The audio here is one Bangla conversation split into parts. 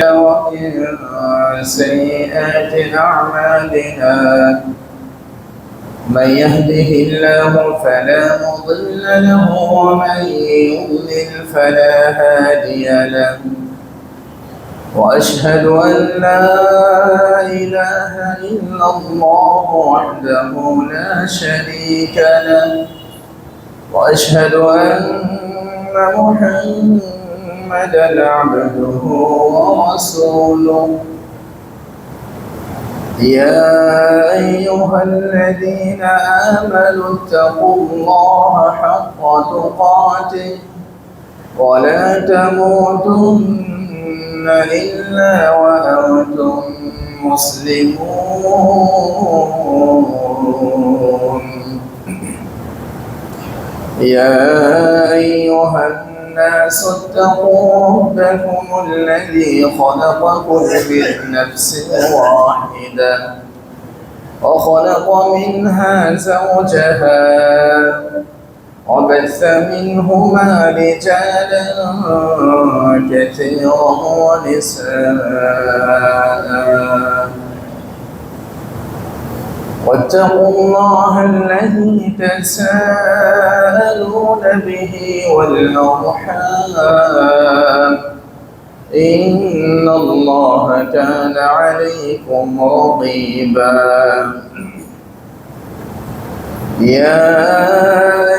ومن سيئات أعمالنا من يهده الله فلا مضل له ومن يضلل فلا هادي له وأشهد أن لا إله إلا الله وحده لا شريك له وأشهد أن محمدًا عبده ورسوله يا أيها الذين آمنوا اتقوا الله حق تقاته ولا تموتن إلا وأنتم مسلمون يا أيها الناس اتقوا ربكم الذي خلقكم من نفس واحدة وخلق منها زوجها وبث منهما رجالا كثيرا ونساء واتقوا الله الذي تساءلون به والأرحام إن الله كان عليكم رقيبا يا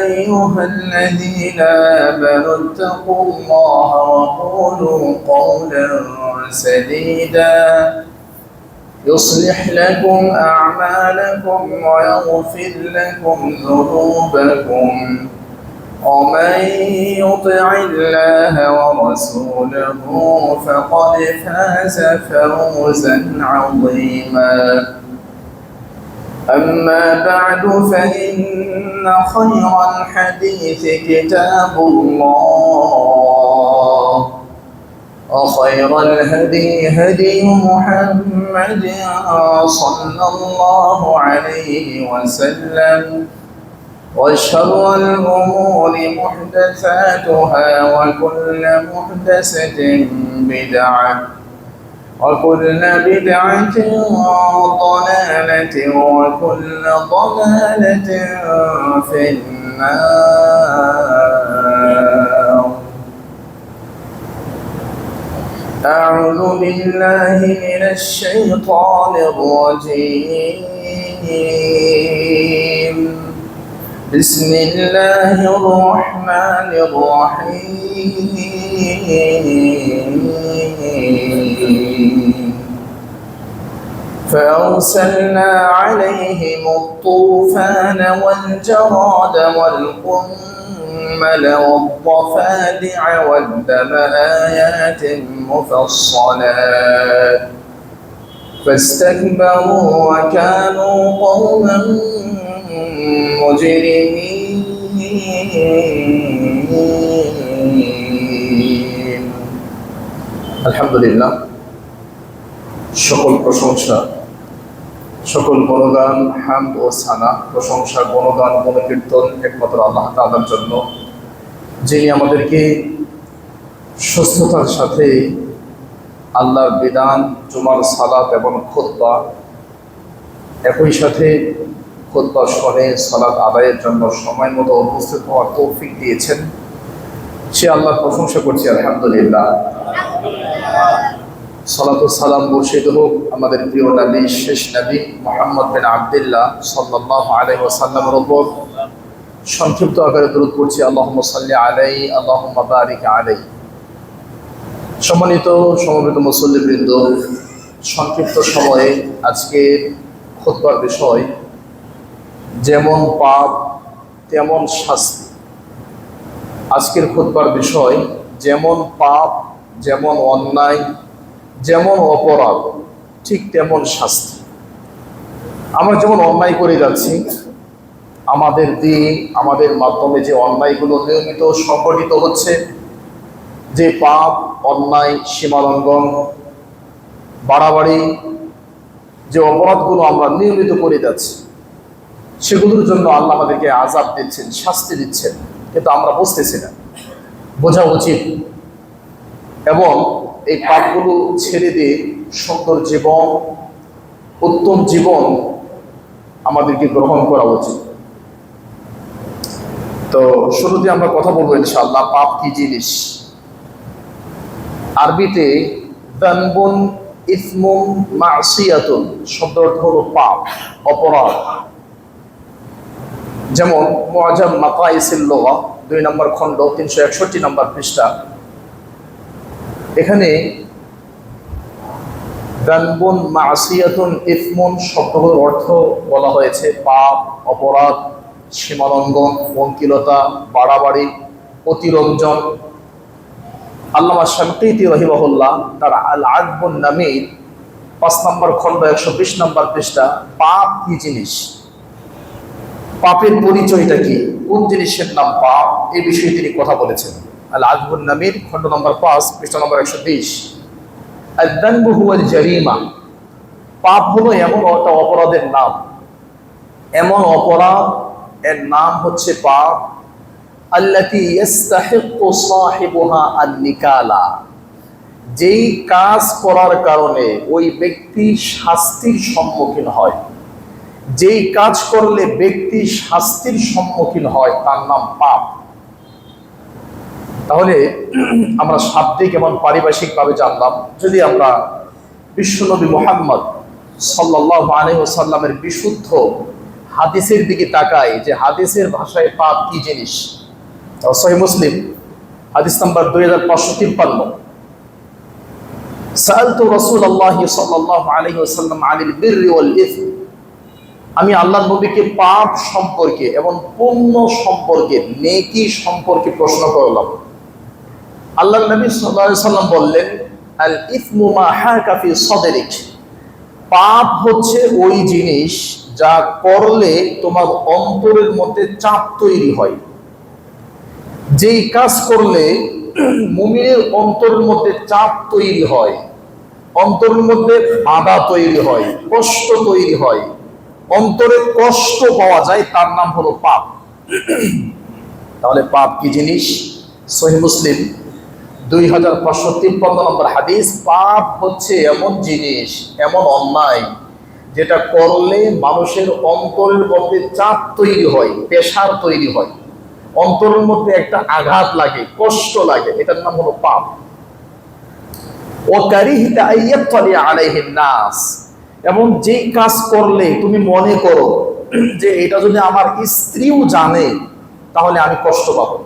أيها الذين آمنوا اتقوا الله وقولوا قولا سديدا يصلح لكم أعمالكم ويغفر لكم ذنوبكم ومن يطع الله ورسوله فقد فاز فوزا عظيما أما بعد فإن خير الحديث كتاب الله وخير الهدي هدي محمد صلى الله عليه وسلم وشر الأمور محدثاتها وكل محدثة بدعة وكل بدعة ضلالة وكل ضلالة في النار. أعوذ بالله من الشيطان الرجيم. بسم الله الرحمن الرحيم. فأرسلنا عليهم الطوفان والجراد والقمل والضفادع والدم آيات مفصلات فاستكبروا وكانوا قوما مجرمين. الحمد لله সকল প্রশংসা সকল গুণগান হামদ ও সানা প্রশংসা গুণগান গুণকীর্তন একমাত্র আল্লাহ তাআলার জন্য, যিনি আমাদেরকে সুস্থতার সাথে আল্লাহর বিধান, জুমার সালাত এবং খুতবা, একই সাথে খুতবা শুনে সালাত আদায়ের জন্য সময় মতো উপস্থিত হওয়ার তৌফিক দিয়েছেন। সে আল্লাহর প্রশংসা করছি আলহামদুলিল্লাহ। সালাতু সালাম বর্ষিত হোক আমাদের প্রিয় নবী, শেষ নবী মুহাম্মদ বিন আব্দুল্লাহ সাল্লাল্লাহু আলাইহি ওয়াসাল্লামের উপর। সংক্ষিপ্ত আকারে দরুদ পড়ছি, আল্লাহুম্মা সাল্লি আলাইহি আল্লাহুম্মা বারিক আলাইহি। সম্মানিত সমবেত মুসল্লিবৃন্দ, সংক্ষিপ্ত সময়ে আজকে খুতবার বিষয় যেমন পাপ তেমন শাস্তি। আজকের খুতবার বিষয় যেমন পাপ, যেমন অন্যায়, যেমন অপরাধ, ঠিক তেমন শাস্তি। আমরা যেমন অন্যায় করে যাচ্ছি, আমাদের দিন, আমাদের মাধ্যমে যে অন্যায়গুলো নিয়মিত সংঘটিত হচ্ছে, যে পাপ, অন্যায়, সীমালঙ্ঘন, বাড়াবাড়ি, যে অপরাধগুলো আমরা নিয়মিত করে যাচ্ছি, সেগুলোর জন্য আল্লাহ আমাদেরকে আযাব দিচ্ছেন, শাস্তি দিচ্ছেন, কিন্তু আমরা বুঝতেছি না। বোঝা উচিত। এবং এই পাপগুলো ছেড়ে দিয়ে সুন্দর জীবন, উত্তম জীবন আমাদেরকে গ্রহণ করা উচিত। তো শুরুতে আমরা কথা বলবো ইনশাআল্লাহ পাপ কি জিনিস। আরবিতে যানবুন ইসমুন মাসিয়াতুন শব্দের অর্থ হলো পাপ, অপরাধ। যেমন মুআজাম মাকাইসিল লুগা 2 নম্বর খণ্ড 361 নম্বর পৃষ্ঠা, এখানে যানবুন মাসিয়াতুন ইসমুন শব্দের অর্থ বলা হয়েছে পাপ, অপরাধ, সীমালঙ্ঘন, পঙ্কিলতা, বাড়াবাড়ি, অতিরঞ্জন। আল্লামা শানকিতি রাহিমাহুল্লাহ তার আল আযবুন নামীর 5 নম্বর খণ্ড 120 নম্বর পৃষ্ঠা পাপ কি জিনিস, পাপের পরিচয়টা কি, কোন জিনিসের নাম পাপ, এই বিষয়ে তিনি কথা বলেছেন। আল আযবুন নামীর খণ্ড নম্বর 5 পৃষ্ঠা নম্বর 120। আয-যানবু হুয়াল জারিমা, পাপ হলো এমন একটা অপরাধের নাম, এমন অপরাধ এর নাম হচ্ছে পাপ। আল্লাতী ইস্তাহিক্কু সাহিবুহা আন-নিকালা, যেই কাজ করার কারণে ওই ব্যক্তি শাস্তির সম্মুখীন হয়, যেই কাজ করলে ব্যক্তি শাস্তির সম্মুখীন হয় তার নাম পাপ। তাহলে আমরা শাব্দিক এবং পারিভাষিকভাবে জানলাম। যদি আমরা বিশ্বনবী মুহাম্মদ সাল্লাল্লাহু আলাইহি ওয়াসাল্লামের বিশুদ্ধ হাদিসের দিকে তাকাই, যে হাদিসের ভাষায় পাপ কি জিনিস, সহিহ মুসলিম হাদিস নাম্বার 2553, সাআলতু রাসূলুল্লাহ সাল্লাল্লাহু আলাইহি ওয়াসাল্লাম আনিল বিররি ওয়াল ইসম, আমি আল্লাহর নবীকে পাপ সম্পর্কে এবং পুণ্য সম্পর্কে, নেকি সম্পর্কে প্রশ্ন করলাম। আল্লাহর নবী সাল্লাল্লাহু আলাইহি ওয়াসাল্লাম বললেন, আল ইসমু মা হাকা ফি সাদরিক, পাপ হচ্ছে ওই জিনিস যা করলে তোমার অন্তরের মধ্যে চাপ তৈরি হয়। যেই কাজ করলে মুমিনের অন্তরের মধ্যে চাপ তৈরি হয়, অন্তরের মধ্যে বাধা তৈরি হয়, কষ্ট তৈরি হয়, অন্তরে কষ্ট পাওয়া যায়, তার নাম হলো পাপ। তাহলে পাপ কি জিনিস? সহিহ মুসলিম 2553 নম্বর হাদিস, পাপ হচ্ছে এমন জিনিস, এমন অন্যায় যেটা করলে মানুষের অন্তরের মধ্যে চাপ তৈরি হয়, প্রেসার তৈরি হয়, অন্তরের মধ্যে একটা আঘাত লাগে, কষ্ট লাগে, এটার নাম হলো পাপ। ওয়াকারিহতা আইয়াতলি আলাইহিন নাস, এবং যেই কাজ করলে তুমি মনে করো যে এটা যদি আমার স্ত্রীও জানে তাহলে আমি কষ্ট পাবো,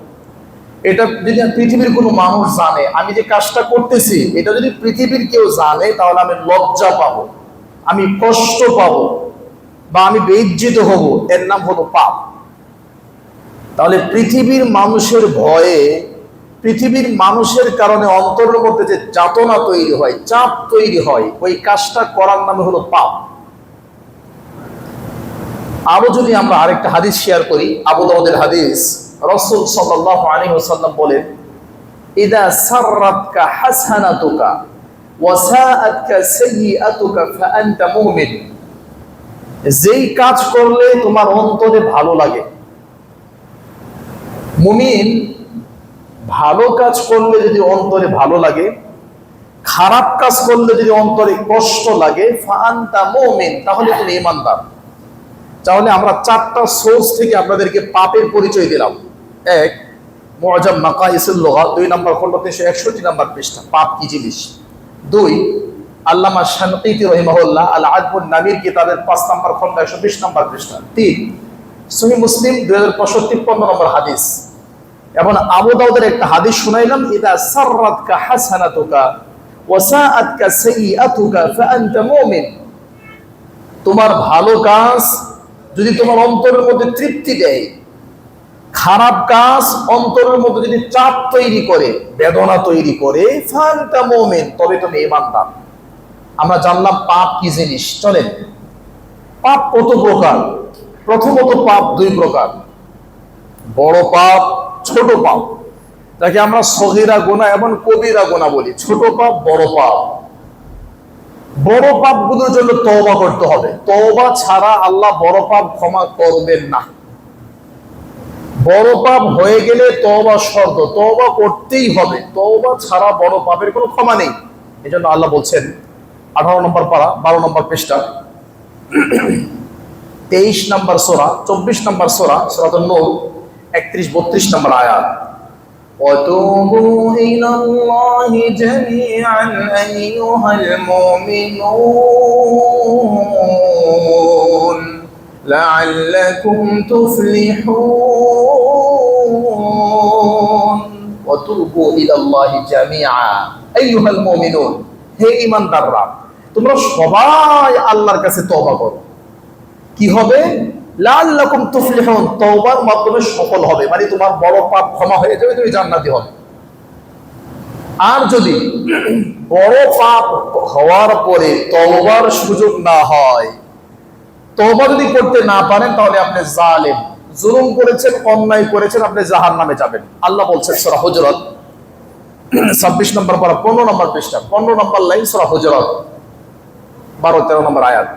এটা যদি পৃথিবীর কোনো মানুষ জানে আমি যে কাজটা করতেছি, এটা যদি পৃথিবীর কেউ জানে তাহলে আমি লজ্জা পাবো, আমি কষ্ট পাবো, বা আমি বেইজ্জিত হব, এর নাম হলো পাপ। তাহলে পৃথিবীর মানুষের ভয়ে, পৃথিবীর মানুষের কারণে অন্তরের মধ্যে যে যাতনা তৈরি হয়, চাপ তৈরি হয়, ওই কাজটা করার নামে হলো পাপ। আরো যদি আমরা আরেকটা হাদিস শেয়ার করি, আবু দাউদের হাদিস, রাসূল সাল্লাল্লাহু আলাইহি ওয়াসাল্লাম বলেন, ইদা সাররাতকা হাসানাতুকা ওয়া সাআতকা সাইয়্যাতুকা ফাআনতা মুমিন, যেই কাজ করলে তোমার অন্তরে ভালো লাগে, মুমিন ভালো কাজ করলে যদি অন্তরে ভালো লাগে, খারাপ কাজ করলে যদি অন্তরে কষ্ট লাগে, ফাআনতা মুমিন, তাহলে তুমি ঈমানদার। তাহলে আমরা 4টা সোর্স থেকে আপনাদেরকে পাপের পরিচয় দিলাম। 1, মুআজাম মাকাইসিল লুগা 2 নম্বর খণ্ড 361 নম্বর পৃষ্ঠা, পাপ কি জিনিস। 2, আল্লামা শানকিতি রাহিমাহুল্লাহ আল আযবুন নামীর কিতাবের 5 নম্বর খণ্ড 120 নম্বর পৃষ্ঠা। 3, সহিহ মুসলিম 2553 নম্বর হাদিস। এবং আবু দাউদের একটা হাদিস শুনাইলাম, ইদা সাররাতকা হাসানাতুকা ওয়া সাআতকা সাইয়্যাতুকা ফাআনতা মুমিন, তোমার ভালো কাজ যদি তোমার অন্তরের মধ্যে তৃপ্তি দেয়, খারাপ কাজ অন্তরের মধ্যে যদি চাপ তৈরি করে, বেদনা তৈরি করে, ফাআনতা মুমিন, তবে তুমি ঈমানদার। আমরা জানলাম পাপ কি জিনিস। চলেন, পাপ কত প্রকার? প্রথমত পাপ 2 প্রকার, বড় পাপ, ছোট পাপ, যাকে আমরা সগীরা গুনাহ এবং কবিরা গুনাহ বলি। ছোট পাপ, বড় পাপ। বড় পাপগুলোর জন্য তওবা করতে হবে, তওবা ছাড়া আল্লাহ বড় পাপ ক্ষমা করবেন না। বড় পাপ হয়ে গেলে তওবা শর্ত, তওবা করতেই হবে, তওবা ছাড়া বড় পাপের কোনো ক্ষমা নেই। এই জন্য আল্লাহ বলছেন 18 নম্বর পারা 12 নম্বর পৃষ্ঠা 23 নম্বর সূরা 24 নম্বর সূরা সূরাতুন নূর 31-32 নম্বর আয়াত وَتُوبُوا إِلَى اللَّهِ جَمِيعًا أَيُّهَا الْمُؤْمِنُونَ لَعَلَّكُمْ تُفْلِحُونَ وَتُوبُوا إِلَى اللَّهِ جَمِيعًا أَيُّهَا الْمُؤْمِنُونَ হে ঈমানদাররা তোমরা সবাই আল্লাহর কাছে তওবা করো। কি হবে? লাআল্লাকুম তুফলিহুন, তওবার মাধ্যমে সফল হবে, মানে তোমার বড় পাপ ক্ষমা হয়ে যাবে, তুমি জান্নাতি হবে। আর যদি বড় পাপ হওয়ার পরে তওবার সুযোগ না হয়, তওবা যদি করতে না পারেন, তাহলে আপনি জালেম, জুলুম করেছেন, অন্যায় করেছেন, আপনি জাহান্নামে যাবেন। আল্লাহ বলছেন সূরা হুজুরাত 26 নম্বর পারা 15 নম্বর পৃষ্ঠা 15 নম্বর লাইন, সূরা হুজুরাত 12-13 নম্বর আয়াত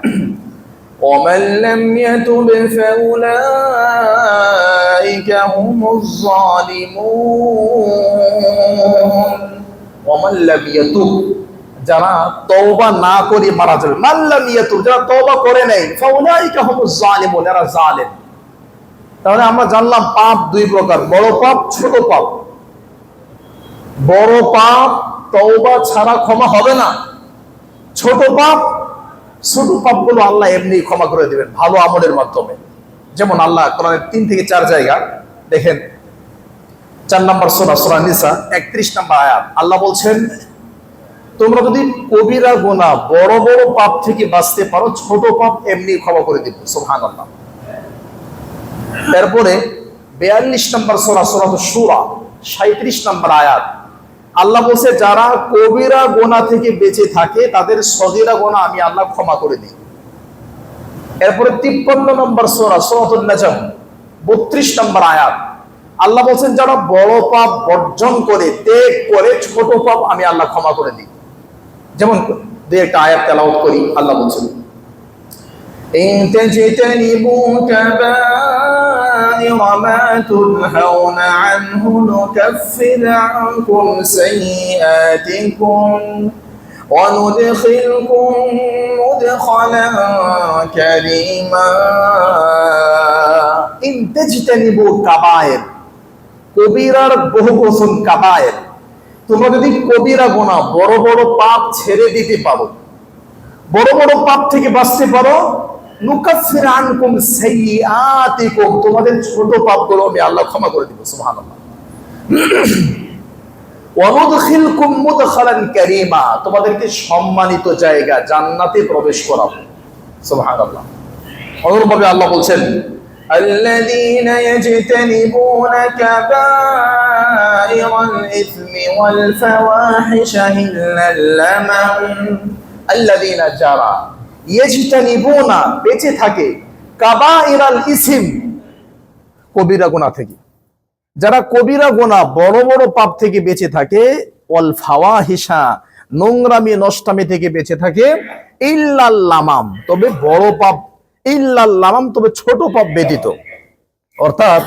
ومن لم يتب فأولئك هم الظالمون ومن لم يتب যারা তওবা না করে মারা যাবে, মান লাম ইয়াতুব যারা তওবা করে নাই, ফাউলাইকা হুমুজ জালিমুন এরা জালেম। তাহলে আমরা জানলাম পাপ দুই প্রকার, বড় পাপ, ছোট পাপ। বড় পাপ তওবা ছাড়া ক্ষমা হবে না, ছোট পাপগুলো আল্লাহ এমনি ক্ষমা করে দিবেন ভালো আমলের মাধ্যমে। যেমন আল্লাহ কোরআনের 3 থেকে 4 জায়গা দেখেন, 4 নম্বর সূরা সূরা নিসা 31 নম্বর আয়াত আল্লাহ বলছেন তোমরা যদি কবিরা গুনাহ বড় বড় পাপ থেকে বাঁচতে পারো, ছোট পাপ এমনি ক্ষমা করে দিব। সুবহানাল্লাহ। তারপরে 42 নম্বর সূরা সূরাতুশ শুরা 37 নম্বর আয়াত আল্লাহ বলছে যারা কবিরা গুনাহ থেকে বেঁচে থাকে তাদের সগীরা গুনাহ আমি আল্লাহ ক্ষমা করে দিই। এরপরে 53 নম্বর সূরা সূরাতুন নাজম 32 নম্বর আয়াত আল্লাহ বলছেন যারা বড় পাপ বর্জন করে, ত্যাগ করে, ছোট পাপ আমি আল্লাহ ক্ষমা করে দিই। যেমন দুই একটা আয়াত তেলাওয়াত করি। আল্লাহ বলছেন ইন তাজতানিবু كبائر ما تنهون عنه نكفر عنكم سيئاتكم وندخلكم مدخلا كريما إن تجتنبوا كبائر কবিরার বহু বচন কাবায়ের, তোমরা যদি কবিরা গুনাহ বড় বড় পাপ ছেড়ে দিতে পারো, বড় বড় পাপ থেকে বাঁচতে পারো, নুকাফির আনকুম সাইয়্যাতিকুম তোমাদের ছোট পাপগুলো আমি আল্লাহ ক্ষমা করে দিব। সুবহানাল্লাহ। ওয়া নুদখিলকুম মুদখালান কারীমা তোমাদেরকে সম্মানিত জায়গা জান্নাতে প্রবেশ করাবো। সুবহানাল্লাহ। অনুরূপভাবে আল্লাহ বলছেন আল্লাযীনা ইয়াজতানিবুনা কাবাইরাল ইসমি ওয়াল ফাওয়াহিশা ইল্লাল লামাম আল্লাযীনা যারা ইয়াজতানিবুনা বেঁচে থাকে কাবাইরাল ইসম কবিরা গুনাহ থেকে, যারা কবিরা গুনাহ বড় বড় পাপ থেকে বেঁচে থাকে, ওয়াল ফাওয়াহিশা নোংরামি নষ্টামি থেকে বেঁচে থাকে, ইল্লাল লামাম তবে বড় পাপ, ইল্লাল লামাম তবে ছোট পাপ ব্যতীত। অর্থাৎ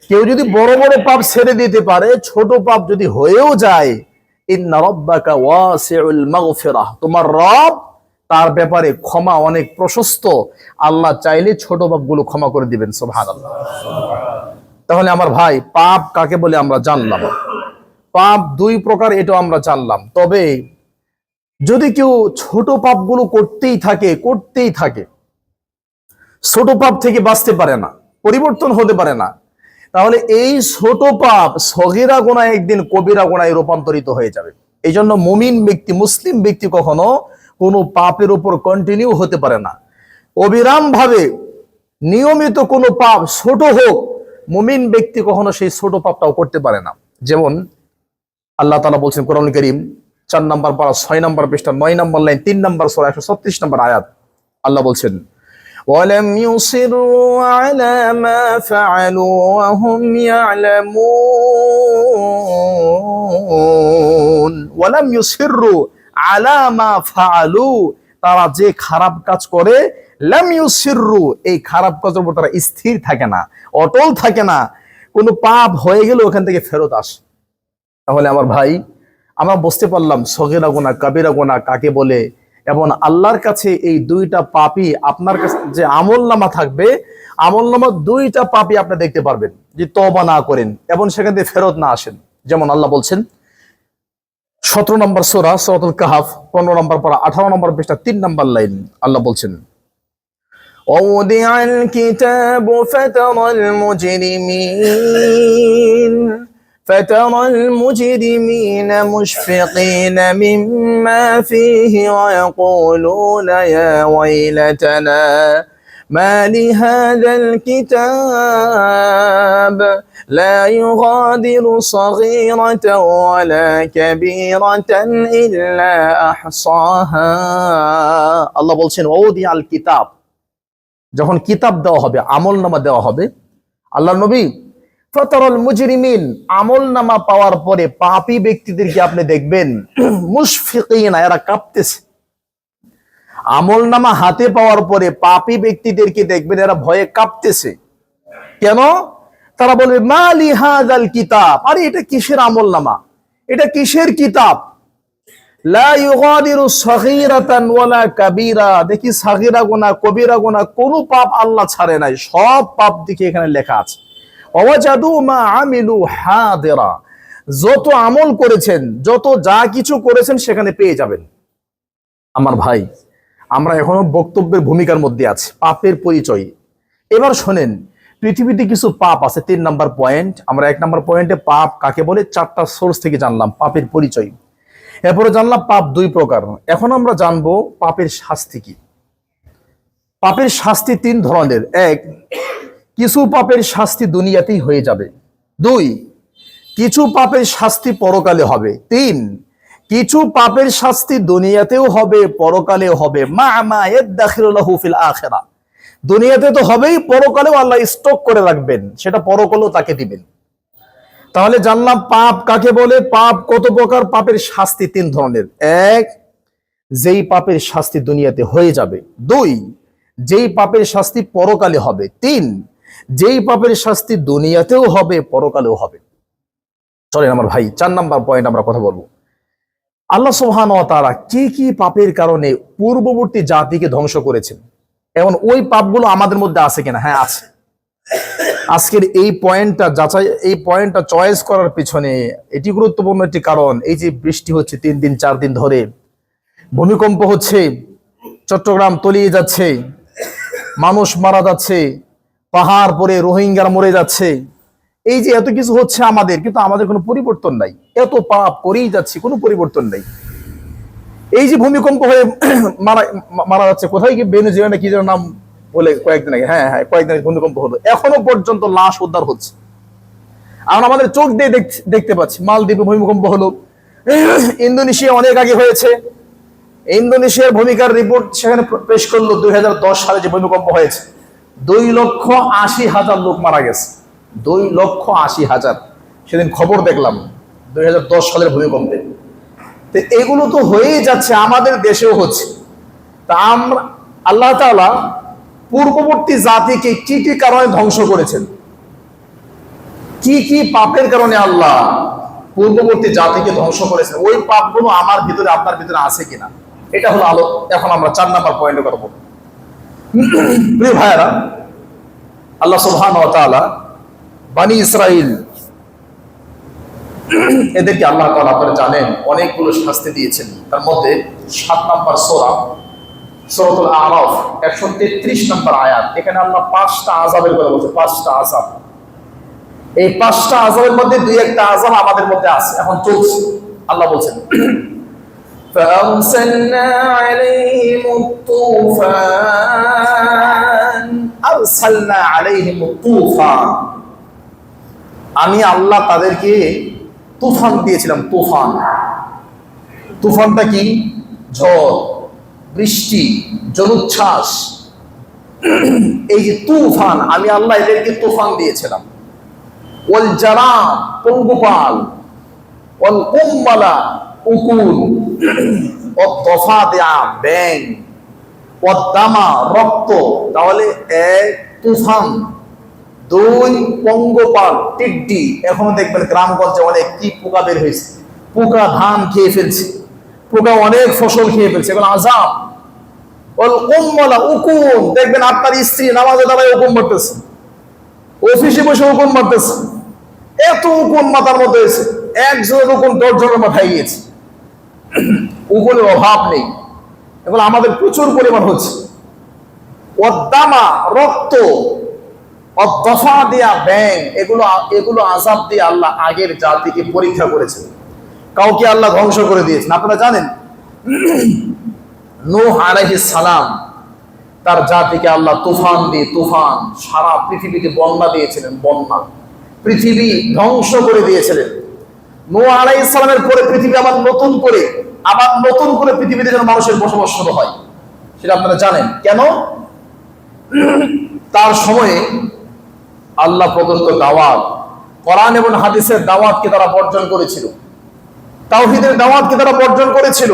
কেউ যদি বড় বড় পাপ ছেড়ে দিতে পারে, ছোট পাপ যদি হয়েও যায়, ইন্না রাব্বাকা ওয়াসিউল মাগফিরাহ তোমার রব তার ব্যাপারে ক্ষমা অনেক প্রশস্ত, আল্লাহ চাইলে ছোট পাপগুলো ক্ষমা করে দিবেন। সুবহানাল্লাহ। তাহলে আমার ভাই পাপ কাকে বলে আমরা জানলাম, পাপ দুই প্রকার এটা আমরা জানলাম। তবে যদি কেউ ছোট পাপগুলো করতেই থাকে, ছোট পাপ থেকে বাঁচতে পারে না, পরিবর্তন হতে পারে না, তাহলে এই ছোট পাপ সগীরা গুনাহ একদিন কবিরা গুনাহে রূপান্তরিত হয়ে যাবে। এই জন্য মুমিন ব্যক্তি, মুসলিম ব্যক্তি কখনো কোনো পাপের উপর কন্টিনিউ হতে পারে না। অবিরাম ভাবে নিয়মিত কোনো পাপ ছোট হোক, মুমিন ব্যক্তি কখনো সেই ছোট পাপটাও করতে পারে না। যেমন আল্লাহ তাআলা বলছেন কোরআনুল কারীম 4 নম্বর পারা 6 নম্বর পৃষ্ঠা 9 নম্বর লাইন 3 নম্বর সূরা 136 নম্বর আয়াত আল্লাহ বলছেন ওয়ালাম ইউসিরু আলা মা ফাআলু ওয়া হুম ইয়ালামুন ওয়ালাম ইউসিরু আলা মা ফাআলু তারা যে খারাপ কাজ করে, লাম ইউসিরু এই খারাপ কাজের উপর তারা স্থির থাকে না, অটল থাকে না, কোনো পাপ হয়ে গেলে ওখান থেকে ফেরত আসে। তাহলে আমার ভাই আমরা বুঝতে পারলাম সগীরা গুনাহ কাবীরা গুনাহ কাকে বলে, এবং আল্লাহর কাছে এই দুইটা পাপই আপনার কাছে যে আমলনামা থাকবে, আমলনামা দুইটা পাপই আপনি দেখতে পারবেন যে তওবা না করেন এবং সেখান থেকে ফেরত না আসেন। যেমন আল্লাহ বলছেন 17 নম্বর সূরা সূরাতুল কাহফ 15 নম্বর পারা 18 নম্বর পৃষ্ঠা 3 নম্বর লাইন, আল্লাহ বলছেন ووضع الكتاب فترى المجرمين مشفقين مما فيه ويقولون يا ويلتنا ما لهذا الكتاب لا يغادر صغيرة ولا كبيرة إلا أحصاها। আল্লাহ বলছেন ওয়াউদি আল কিতাব, যখন কিতাব দেওয়া হবে, আমলনামা দেওয়া হবে, আল্লাহ নবী ফাতারাল মুজরিমিন, আমলনামা পাওয়ার পরে পাপী ব্যক্তিদেরকে আপনি দেখবেন মুশফিকিন, এরা কাঁপতেছে। আমলনামা হাতে পাওয়ার পরে পাপী ব্যক্তিদেরকে দেখবেন এরা ভয়ে কাঁপতেছে। কেন? তারা বলবে মা লিহাযাল কিতাব, আরে এটা কিসের আমলনামা, এটা কিসের কিতাব? লা ইউগাদিরু সগীরাতান ওয়ালা কাবীরা, দেখি সাগীরা গুনাহ কবিরা গুনাহ কোন পাপ আল্লাহ ছাড়ে নাই, সব পাপ দেখি এখানে লেখা আছে। ওয়াজাদু মা আমিলু হাদিরা, যত আমল করেছেন, যত যা কিছু করেছেন সেখানে পেয়ে যাবেন। আমার ভাই, আমরা এখনো বক্তব্যের ভূমিকার মধ্যে আছি, পাপের পরিচয়। এবার শোনেন, পৃথিবীতে কিছু পাপ আছে। 3 নম্বর পয়েন্ট, আমরা 1 নম্বর পয়েন্টে পাপ কাকে বলে 4টা সোর্স থেকে জানলাম পাপের পরিচয়। এরপরে জানলাম পাপ 2 প্রকার। এখন আমরা জানবো পাপের শাস্তি কি। পাপের শাস্তি 3 ধরনের। 1, কিছু পাপের শাস্তি দুনিয়াতেই হয়ে যাবে। 2, কিছু পাপের শাস্তি পরকালে হবে। 3, কিছু পাপের শাস্তি দুনিয়াতেও হবে পরকালেও হবে। মা মা ইয়াদাখিলু লাহু ফিল আখিরাহ, দুনিয়াতে তো হবেই, পরকালেও আল্লাহ স্টক করে রাখবেন, সেটা পরকালেও তাকে দিবেন। তাহলে জানলাম পাপ কাকে বলে, পাপ কত প্রকার, পাপের শাস্তি 3 ধরনের। 1, যেই পাপের শাস্তি দুনিয়াতে হয়ে যাবে। 2, যেই পাপের শাস্তি পরকালে হবে। 3, যেই পাপের শাস্তি দুনিয়াতেও হবে পরকালেও হবে। চলেন আমার ভাই 4 নম্বর পয়েন্ট আমরা কথা বলবো। আল্লাহ সুবহানাহু ওয়া তাআলা কি কি পাপের কারণে পূর্ববর্তী জাতিকে ধ্বংস করেছেন, এবং ওই পাপগুলো আমাদের মধ্যে আছে কিনা? হ্যাঁ, আছে। আজকের এই পয়েন্টটা যাচাই, এই পয়েন্টটা চয়েস করার পিছনে এটি গুরুত্বপূর্ণ একটি কারণ। এই যে বৃষ্টি হচ্ছে 3 দিন 4 দিন ধরে, ভূমিকম্প হচ্ছে, চট্টগ্রাম তলিয়ে যাচ্ছে, মানুষ মারা যাচ্ছে, পাহাড় পরে রোহিঙ্গারা মরে যাচ্ছে, এই যে এত কিছু হচ্ছে আমাদের, কিন্তু আমাদের কোনো পরিবর্তন নাই। এত পাপ করেই যাচ্ছি, কোনো পরিবর্তন নাই। এই যে ভূমিকম্প হয়ে মারা যাচ্ছে, কোথায় কি ভেনেজুয়েলা কি যেন নাম বলে কয়েকদিন আগে, হ্যাঁ কয়েকদিন আগে ভূমিকম্প হলো, এখনো পর্যন্ত লাশ উদ্ধার হচ্ছে। আর আমাদের চোখ দিয়ে দেখতে পাচ্ছি। মালদ্বীপে ভূমিকম্প হলো, ইন্দোনেশিয়া অনেক আগে হয়েছে। ইন্দোনেশিয়ার ভূমিকার রিপোর্ট সেখানে পেশ করলো 2010 সালে যে ভূমিকম্প হয়েছে, 2,80,000 লোক মারা গেছে। 2,80,000 সেদিন খবর দেখলাম 2010 সালের ভূমিকম্পে। তো এগুলো তো হয়েই যাচ্ছে, আমাদের দেশেও হচ্ছে। তা আমরা, আল্লাহ তাআলা পূর্ববর্তী জাতিকে কি কি কারণে ধ্বংস করেছেন, কি কি পাপের কারণে আল্লাহ পূর্ববর্তী জাতিকে ধ্বংস করেছেন, ওই পাপগুলো আমার ভিতরে আপনার ভিতরে আছে কিনা, এটা হলো আলো। এখন আমরা 4 নম্বর পয়েন্টে কথা বলবো। প্রিয় ভাইয়েরা, আল্লাহ সুবহানাহু ওয়া তাআলা বনি ইসরাইল, এদেরকে আল্লাহ তাআলা আপনারা জানেন অনেকগুলো শাস্তি দিয়েছেন। তার মধ্যে 7 নম্বর সূরা সূরাতুল আরাফ 133 নম্বর আয়াত, এখানে আল্লাহ 5টা আযাবের কথা বলছে। 5টা আযাব, এই 5টা আযাবের মধ্যে 2-1টা আযাব আমাদের মধ্যে আছে, এখন চলছে। আল্লাহ বলছেন فأرسلنا عليهم الطوفان, আমি আল্লাহ তাদেরকে তুফান দিয়েছিলাম। তুফান, তুফানটা কি? ঝড়, বৃষ্টি, জলোচ্ছ্বাস। এই যে তুফান, আমি আল্লাহ এদেরকে তুফান দিয়েছিলাম। ওয়াল জারাম, পঙ্গপাল, ওয়াল কুম্মালা, উকুল, ওয়াদ দাফাদিআ, ব্যাঙ, ওয়াদ দামা, রক্ত। তাহলে 1 তুফান, 2 পঙ্গপাল, টিড্ডি। এখনো দেখবেন গ্রামগঞ্জে অনেক কি পোকা বের হয়েছে, পোকা ধান খেয়ে ফেলছে, পোকা অনেক ফসল খেয়ে ফেলছে, এগুলো আযাব। ওয়াল কুম্মালা উকুন, দেখবেন আপনার স্ত্রী নামাজে দাঁড়ায় উকুন মারতেছে, অফিসে বসে উকুন মারতেছে, এত উকুন মাথার মধ্যে হয়েছে, একজনের উকুন 10 জনের মাথায় গিয়েছে। উকুনের অভাব নেই, এগুলো আমাদের প্রচুর পরিমাণ হচ্ছে। ওয়াদ্দামা, রক্ত, অদ্দফা দেয়া ব্যাং, এগুলো আযাব দিয়ে আল্লাহ আগের জাতিকে পরীক্ষা করেছেন। কাউকে আল্লাহ ধ্বংস করে দিয়েছেন। আপনারা জানেন নূহ আলাইহিস সালাম তার জাতিকে আল্লাহ তুফান দিয়ে, তুফান সারা পৃথিবীতে বন্যা দিয়েছিলেন, বন্যা, পৃথিবী ধ্বংস করে দিয়েছিলেন। নূহ আলাইহিস সালামের পরে পৃথিবী আবার নতুন করে পৃথিবীতে যেন মানুষের বসবাস শুরু হয়, সেটা আপনারা জানেন কেন? তার সময়ে আল্লাহ প্রদত্ত দাওয়াত, কোরআন এবং হাদিসের দাওয়াতকে তারা বর্জন করেছিল, তাওহীদের দাওয়াতকে তারা বর্জন করেছিল,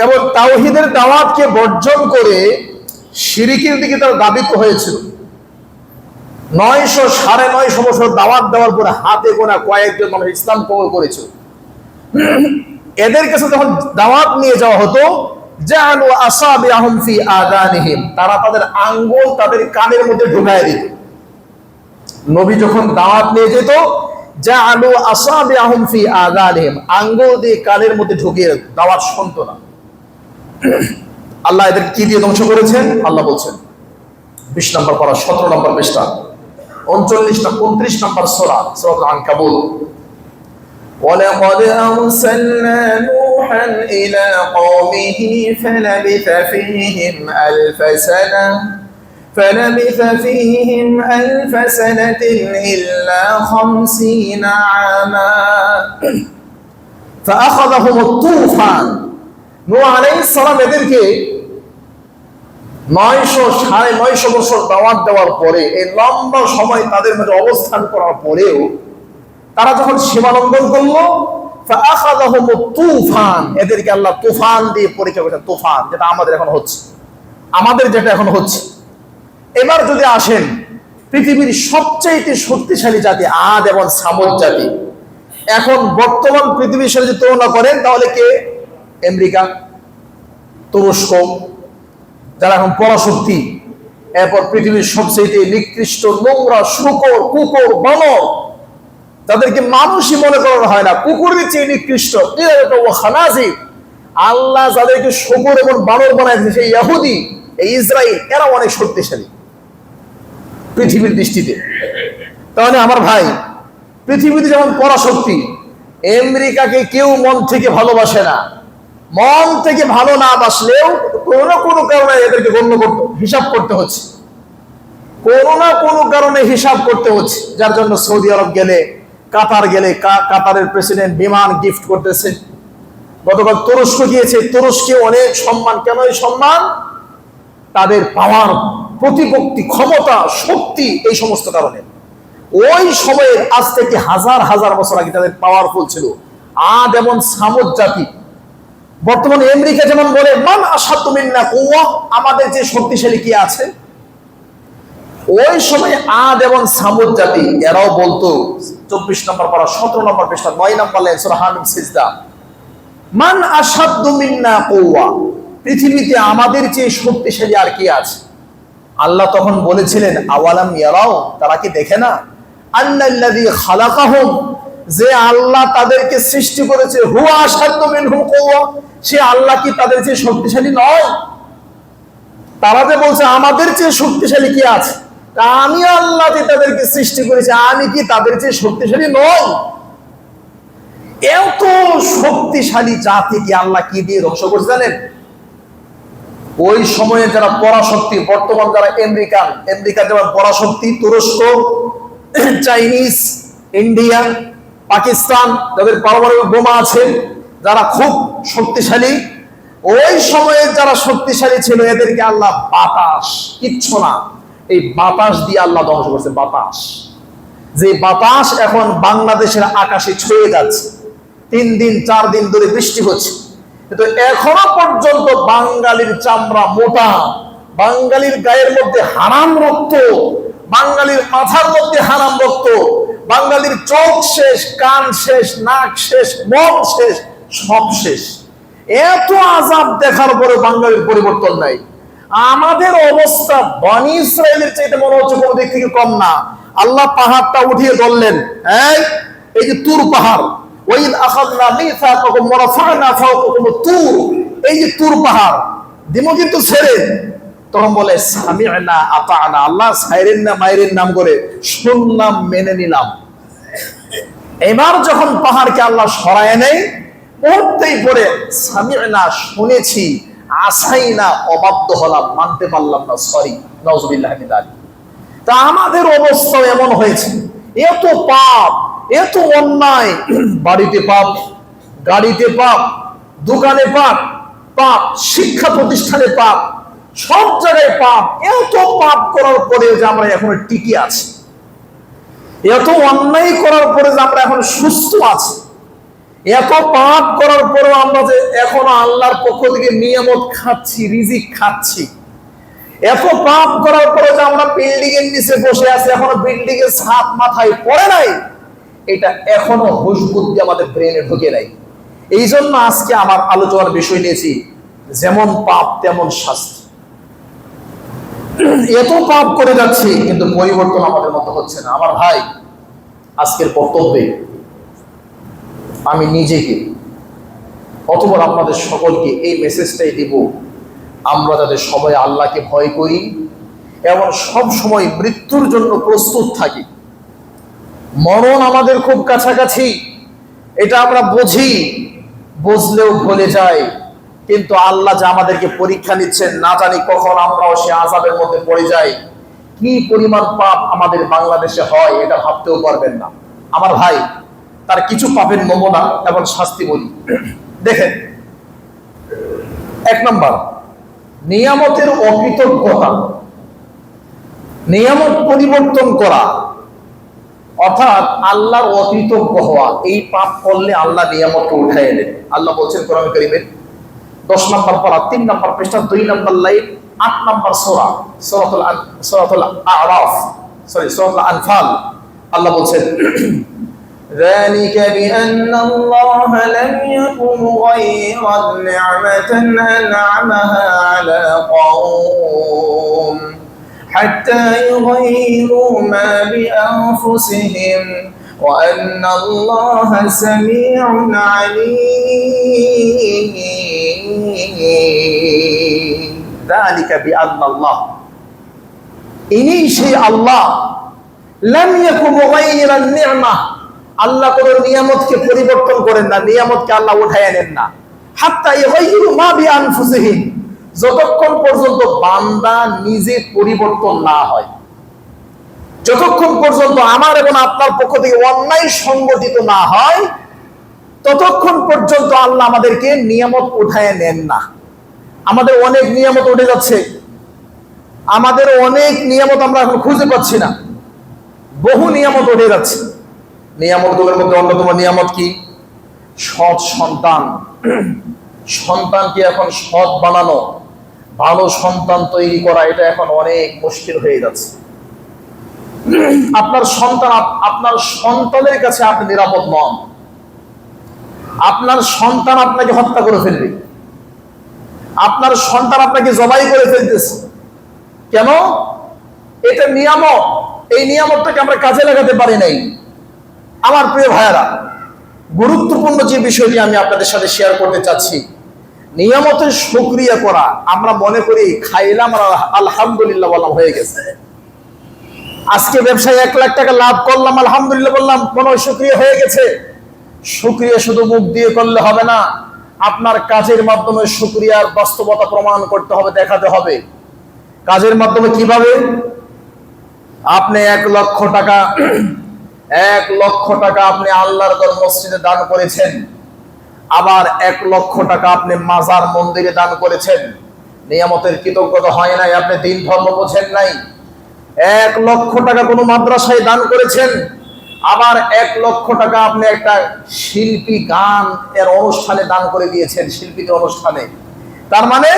এবং তাওহীদের দাওয়াতকে বর্জন করে শিরকের দিকে তারা ধাবিত হয়েছিল। 900-950 বছর দাওয়াত দেওয়ার পরে হাতে গোনা কয়েকজন মানুষ ইসলাম কবুল করেছিল। এদের কাছে যখন দাওয়াত নিয়ে যাওয়া হতো, জাআলু আসাবিআহুম ফি আযানিহিম, তারা তাদের আঙ্গুল তাদের কানের মধ্যে ঢুকায় দিত। নবী যখন দাওয়াত নিয়ে যেত, জাআলু আসাবিআহুম ফি আযানিহিম, আঙ্গুল দিয়ে কানের মধ্যে ঢুকিয়ে দাওয়াত শুনতো না। আল্লাহ এদের কি দিয়ে ধ্বংস করেছেন? আল্লাহ বলছেন 20 নম্বর পারা 17 নম্বর পৃষ্ঠা 39-29 নম্বর সূরা সূরাতুল আনকাবুত। وَلَقَدْ أَرْسَلْنَا نُوحًا إِلَى قَوْمِهِ فَلَبِثَ فِيهِمْ أَلْفَ سَنَةٍ إِلَّا 50 عَامًا فَأَخَذَهُمُ الطُّوفَانُ। নূহ আলাইহিস সালাম এদেরকে 900-950 বছর দাওয়াত দেওয়ার পরে, এই লম্বা সময় তাদের মধ্যে অবস্থান করার পরেও তারা যখন সীমালঙ্ঘন করলো, ফাআখাযাহুমুত তুফান, এদেরকে আল্লাহ তুফান দিয়ে পরীক্ষা করেছেন। তুফান যেটা আমাদের এখন হচ্ছে। এবার যদি আসেন পৃথিবীর সবচেয়ে শক্তিশালী জাতি আদ এবং সামুদ জাতি, এখন বর্তমান পৃথিবীর সাথে যদি তুলনা করেন তাহলে কে? আমেরিকা, তুরস্ক, যারা এখন পরাশক্তি। এরপর পৃথিবীর সবচেয়ে নিকৃষ্ট, নোংরা, শূকর, কুকুর, বানর, তাদেরকে মানুষই মনে করানো হয় না, কুকুরের চেয়ে নিকৃষ্ট। আল্লাহ যাদেরকে শূকর এবং বানর বানায় দিয়েছে, সেই ইহুদি, এই ইসরায়েল, এরা অনেক শক্তিশালী পৃথিবীর দৃষ্টিতে। তাহলে আমার ভাই, পৃথিবীতে যেমন পরাশক্তি, আমেরিকাকে কেউ মন থেকে ভালোবাসে না। মন থেকে ভালো না বাসলেও কোনো কারণে এদেরকে গণ্য করতে, হিসাব করতে হচ্ছে, কোনো কারণে হিসাব করতে হচ্ছে। যার জন্য সৌদি আরব গেলে, কাতার গেলে, কাতারের প্রেসিডেন্ট বিমান গিফট করতেছে। গতকাল তুরস্ক গিয়েছে, তুরস্কে অনেক সম্মান। কেন এই সম্মান? তাদের পাওয়ার, প্রতিপত্তি, ক্ষমতা, শক্তি, এই সমস্ত কারণে। ওই সময়ের আজ থেকে হাজার বছর আগে তাদের পাওয়ারফুল ছিল আদ এবং সামুদ জাতি। বর্তমানে আমেরিকা যেমন বলে, মান আশাদ্দু মিন্না কুওয়া, আমাদের যে শক্তিশালী কি আছে, ওই সময় আদ এবং সামুদ জাতি এরাও বলতো। 24 নম্বর পারা 17 নম্বর পৃষ্ঠা 9 নম্বর লাইন সূরা হামিম সিজদা, মান আশাদ্দু মিন্না কুওয়া, পৃথিবীতে আমাদের চেয়ে শক্তিশালী আর কি আছে? আল্লাহ তখন বলেছিলেন, আওয়ালাম ইয়ারাও, তারা কি দেখে না, আন্নাল্লাযী খালাকাহুম, যে আল্লাহ তাদেরকে সৃষ্টি করেছে, হুয়া আশাদ্দু মিনহুম কুওয়া, সে আল্লাহ কি তাদের চেয়ে শক্তিশালী নয়? তারা যে বলছে আমাদের চেয়ে শক্তিশালী কি আছে, আমি আল্লাহ যে তাদেরকে সৃষ্টি করেছি, আমি কি তাদের চেয়ে শক্তিশালী নয়? এত শক্তিশালী জাতি কি আল্লাহ কি দিয়ে ধ্বংস করছে জানেন? ওই সময়ে যারা পরাশক্তি, বর্তমান যারা আমেরিকা যেমন পরাশক্তি, তুরস্ক, চাইনিজ, ইন্ডিয়া, পাকিস্তান, যাদের পারমাণবিক বোমা আছে, যারা খুব শক্তিশালী, ওই সময়ে যারা শক্তিশালী ছিল, এদেরকে আল্লাহ বাতাস, কিচ্ছু না, এই বাতাস দিয়ে আল্লাহ ধ্বংস করছে। বাতাস, যে বাতাস এখন বাংলাদেশের আকাশে ছুঁয়ে যাচ্ছে, 3 দিন 4 দিন ধরে বৃষ্টি হচ্ছে, কিন্তু এখনো পর্যন্ত বাঙালির চামড়া মোটা, বাঙালির গায়ের মধ্যে হারাম রক্ত, বাঙালির মাথার মধ্যে হারাম রক্ত, বাঙালির চোখ শেষ, কান শেষ, নাক শেষ, মন শেষ, সব শেষ। এত আযাব দেখার পরে বাঙালির পরিবর্তন নাই। আমাদের অবস্থা বনী ইসরায়েলের চাইতে মনে হচ্ছে কোনো দিক থেকে কম না। আল্লাহ পাহাড়টা উঠিয়ে ধরলেন, এই যে তুর পাহাড়, ওয়াইদ আখাযনা মিসাকাকুম ওয়া রাফা'না ফাওকাকুম তুর, এই যে তুর পাহাড় দিমো কিন্তু ছেড়ে, তখন বলে সামি'না আতা'না, আল্লাহ সাইরেন না মাইরেন নাম করে শুনলাম মেনে নিলাম। এবার যখন পাহাড়কে আল্লাহ সরায় নেয়, মুহূর্তেই পরে সামি'না শুনেছি, আসাইনা অবাধ্য হলাম, মানতে পারলাম না, সরি, নাউযুবিল্লাহি মিন যালিক। তা আমাদের অবস্থা এমন হয়েছে, এত পাপ, এত অন্যায়, বাড়িতে পাপ, গাড়িতে পাপ, দোকানে পাপ, পাপ শিক্ষা প্রতিষ্ঠানে পাপ, সব জায়গায় পাপ। এত পাপ করার পরে যে আমরা এখন টিকে আছি, এত অন্যায় করার পরে যে আমরা এখন সুস্থ আছি, এত পাপ করার পরেও আমরা যে এখনো আল্লাহর পক্ষ থেকে নিয়ামত খাচ্ছি, রিজিক খাচ্ছি, এত পাপ করার পরে যে আমরা বিল্ডিং এর নিচে বসে আছি, এখনো বিল্ডিং এর ছাদ মাথায় পড়ে নাই, এটা এখনো হুঁশ বুদ্ধি আমাদের ব্রেনে ঢুকে নাই। এই জন্য আজকে আমার আলোচনার বিষয় নিয়েছি যেমন পাপ তেমন শাস্তি। এত পাপ করে যাচ্ছি কিন্তু পরিবর্তন আমাদের মতো হচ্ছে না। আমার ভাই, আজকের বক্তব্যে আমি নিজেকে অথবা আপনাদের সকলকে এই মেসেজটাই দিব, আমরা যাতে সবাই আল্লাহকে ভয় করি এবং সব সময় মৃত্যুর জন্য প্রস্তুত থাকি। মরণ আমাদের খুব কাছাকাছি, এটা আমরা বুঝি, বুঝলেও ভুলে যাই। কিন্তু আল্লাহ যে আমাদেরকে পরীক্ষা নিচ্ছেন, না জানি কখন আমরাও সে আযাবের মধ্যে পড়ে যাই। কি পরিমাণ পাপ আমাদের বাংলাদেশে হয় এটা ভাবতেও পারবেন না। আমার ভাই, তার কিছু পাপের নমুনা এবং শাস্তি বলি। দেখেন, 1 নাম্বার, নিয়ামতের অকৃতজ্ঞতা, নিয়ামত পরিবর্তন করা, অর্থাৎ আল্লাহর অকৃতজ্ঞ হওয়া। এই পাপ করলে আল্লাহ নিয়ামতকে উঠায় এলেন। আল্লাহ বলছেন কোরআন কারীমে 10 নম্বর পারা 3 নম্বর পৃষ্ঠা 2 নম্বর লাইন 8 নম্বর সূরা, সূরাতুল আ'রাফ, সূরাতুল আনফাল। আল্লাহ বলছেন, ذلك بأن الله لم يكن غيرا نعمة أنعمها على قوم حتى يغيروا ما بأنفسهم وأن الله سميع عليم ذلك بأن الله, ইনি সেই আল্লাহ, লাম ইয়াকু মুগাইয়িরান নি'মা, আল্লাহ কোন নিয়ামতকে পরিবর্তন করেন না, নিয়ামতকে আল্লাহ উঠায় নেন না। হাত্তা ইয়াগাইয়িরু মা বিআনফুসিহিম, যতক্ষণ পর্যন্ত বান্দা নিজে পরিবর্তন না হয়, যতক্ষণ পর্যন্ত আমার এবং আপনার পক্ষ থেকে অন্যায় সংগঠিত না হয়, ততক্ষণ পর্যন্ত আল্লাহ আমাদেরকে নিয়ামত উঠায় নেন না। আমাদের অনেক নিয়ামত উঠে যাচ্ছে, আমাদের অনেক নিয়ামত আমরা এখন খুঁজে পাচ্ছি না, বহু নিয়ামত উঠে যাচ্ছে। নিয়ামতগুলোর মধ্যে অন্যতম নিয়ামত কি? সৎ সন্তান। সন্তানকে এখন সৎ বানানো, ভালো সন্তান তৈরি করা, এটা এখন অনেক মুশকিল হয়ে যাচ্ছে। আপনার সন্তান, আপনার সন্তানের কাছে আপনি নিরাপদ নন। আপনার সন্তান আপনাকে হত্যা করে ফেলবে, আপনার সন্তান আপনাকে জবাই করে ফেলতেছে। কেন? এটা নিয়ামত, এই নিয়ামতটাকে আমরা কাজে লাগাতে পারি নাই। আমার প্রিয় ভাইয়েরা, গুরুত্বপূর্ণ যে বিষয়টি আমি আপনাদের সাথে শেয়ার করতে চাচ্ছি, নিয়ামতের শুকরিয়া করা। আমরা মনে করি খাইলাম আর আলহামদুলিল্লাহ বললাম, হয়ে গেছে। আজকে ব্যবসায় 1 লাখ টাকা লাভ করলাম, আলহামদুলিল্লাহ বললাম, মনে হয় শুকরিয়া হয়ে গেছে। শুকরিয়া শুধু মুখ দিয়ে করলে হবে না, আপনার কাজের মাধ্যমে শুকরিয়ার বাস্তবতা প্রমাণ করতে হবে, দেখাতে হবে। কাজের মাধ্যমে কিভাবে? আপনি 1 লক্ষ টাকা, 1 লক্ষ টাকা আপনি আল্লাহর ঘর মসজিদে দান করেছেন, আবার 1 লক্ষ টাকা আপনি মাজার মন্দিরে দান করেছেন। নিয়ামতের কৃতজ্ঞতা হয় নাই, আপনি দিন ধর্ম বোঝেন নাই। 1 লক্ষ টাকা কোনো মাদ্রাসায় দান করেছেন, আবার 1 লক্ষ টাকা আপনি একটা শিল্পী গান এর অনুষ্ঠানে দান করে দিয়েছেন, শিল্পীদের অনুষ্ঠানে। তার মানে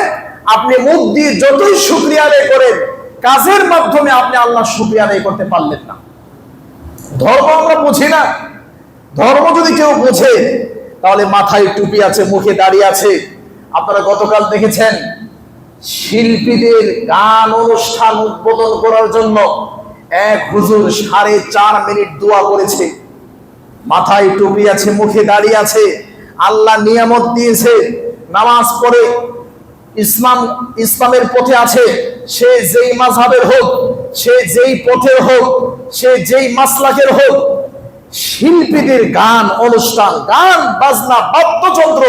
আপনি মুখ দিয়ে যতই শুকরিয়া আদায় করেন, কাজের মাধ্যমে আপনি আল্লাহর শুকরিয়া আদায় করতে পারলেন না। ধর্ম আমরা বুঝি না। ধর্ম যদি কেউ বোঝে তাহলে মাথায় টুপি আছে, মুখে দাড়ি আছে। আপনারা গতকাল দেখেছেন শিল্পীদের গান অনুষ্ঠান উদ্বোধন করার জন্য এক হুজুর 4.5 মিনিট দোয়া করেছে। মাথায় টুপি আছে, মুখে দাড়ি আছে, আল্লাহ নিয়ামত দিয়েছে, নামাজ পড়ে ইসলামের পথে আছে। সে যেই মাযহাবের হোক, সে যেই পথের হোক, সে যেই মাসলাকের হোক, শিল্পীদের গান অনুষ্ঠান, গান বাজনা, বাদ্যযন্ত্র,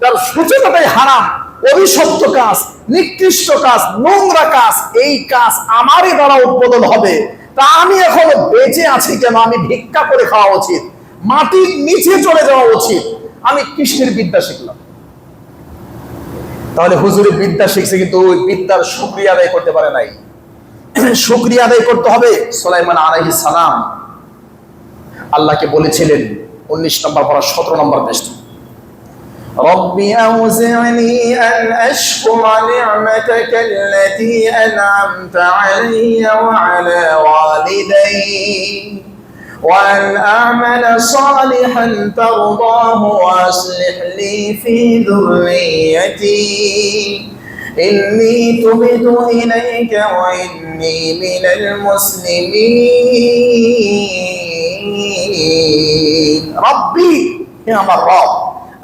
তার সূচনাটাই হারাম, অভিশপ্ত কাজ, নিকৃষ্ট কাজ, নোংরা কাজ। এই কাজ আমারই দ্বারা উদ্বোধন হবে। তা আমি এখনো বেঁচে আছি কেন? আমি ভিক্ষা করে খাওয়া উচিত, মাটির নিচে চলে যাওয়া উচিত। আমি কিসের বিদ্যা শিখলাম? তাহলে হুজুরের বিদ্যা শিখছে, কিন্তু ওই বিদ্যার শুকরিয়া আদায় করতে পারে নাই। শুকরিয়া আদায় করতে হবে। সুলাইমান আলাইহিস সালাম আল্লাহকে বলেছিলেন 19 নম্বর পারা 17 নম্বর পৃষ্ঠা, ربي أوزعني أن أشكر نعمتك التي أنعمت علي وعلى والدي وأن أعمل صالحا ترضاه وأصلح لي في ذريتي إني تبت إليك وإني من المسلمين রব্বি, হে আমার রব,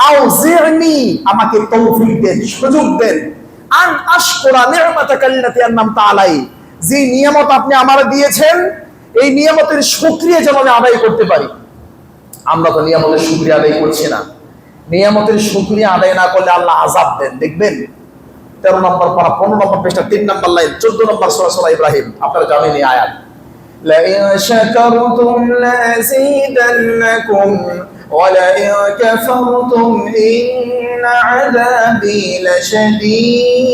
আউজি'নি, আমাকে তৌফিক দেন, সুযোগ দেন, আন আশকুরা নি'মাতাকাল্লাতী আন'আমতা আলাই, যে নিয়ামত আপনি আমারে দিয়েছেন, এই নিয়ামতের শুকরিয়া যেন আমি আদায় করতে পারি। আমরা তো নিয়ামতের শুকরিয়া আদায় করছি না। নিয়ামতের শুকরিয়া আদায় না করলে আল্লাহ আযাব দেন। দেখবেন 13 নম্বর পারা 15 নম্বর পৃষ্ঠা 3 নম্বর লাইন, 14 নম্বর সূরা ইব্রাহিম। আপনারা জানেন এই আয়াত, لئن شكرتم لأزيدنكم ولئن كفرتم إن عذابي لشديد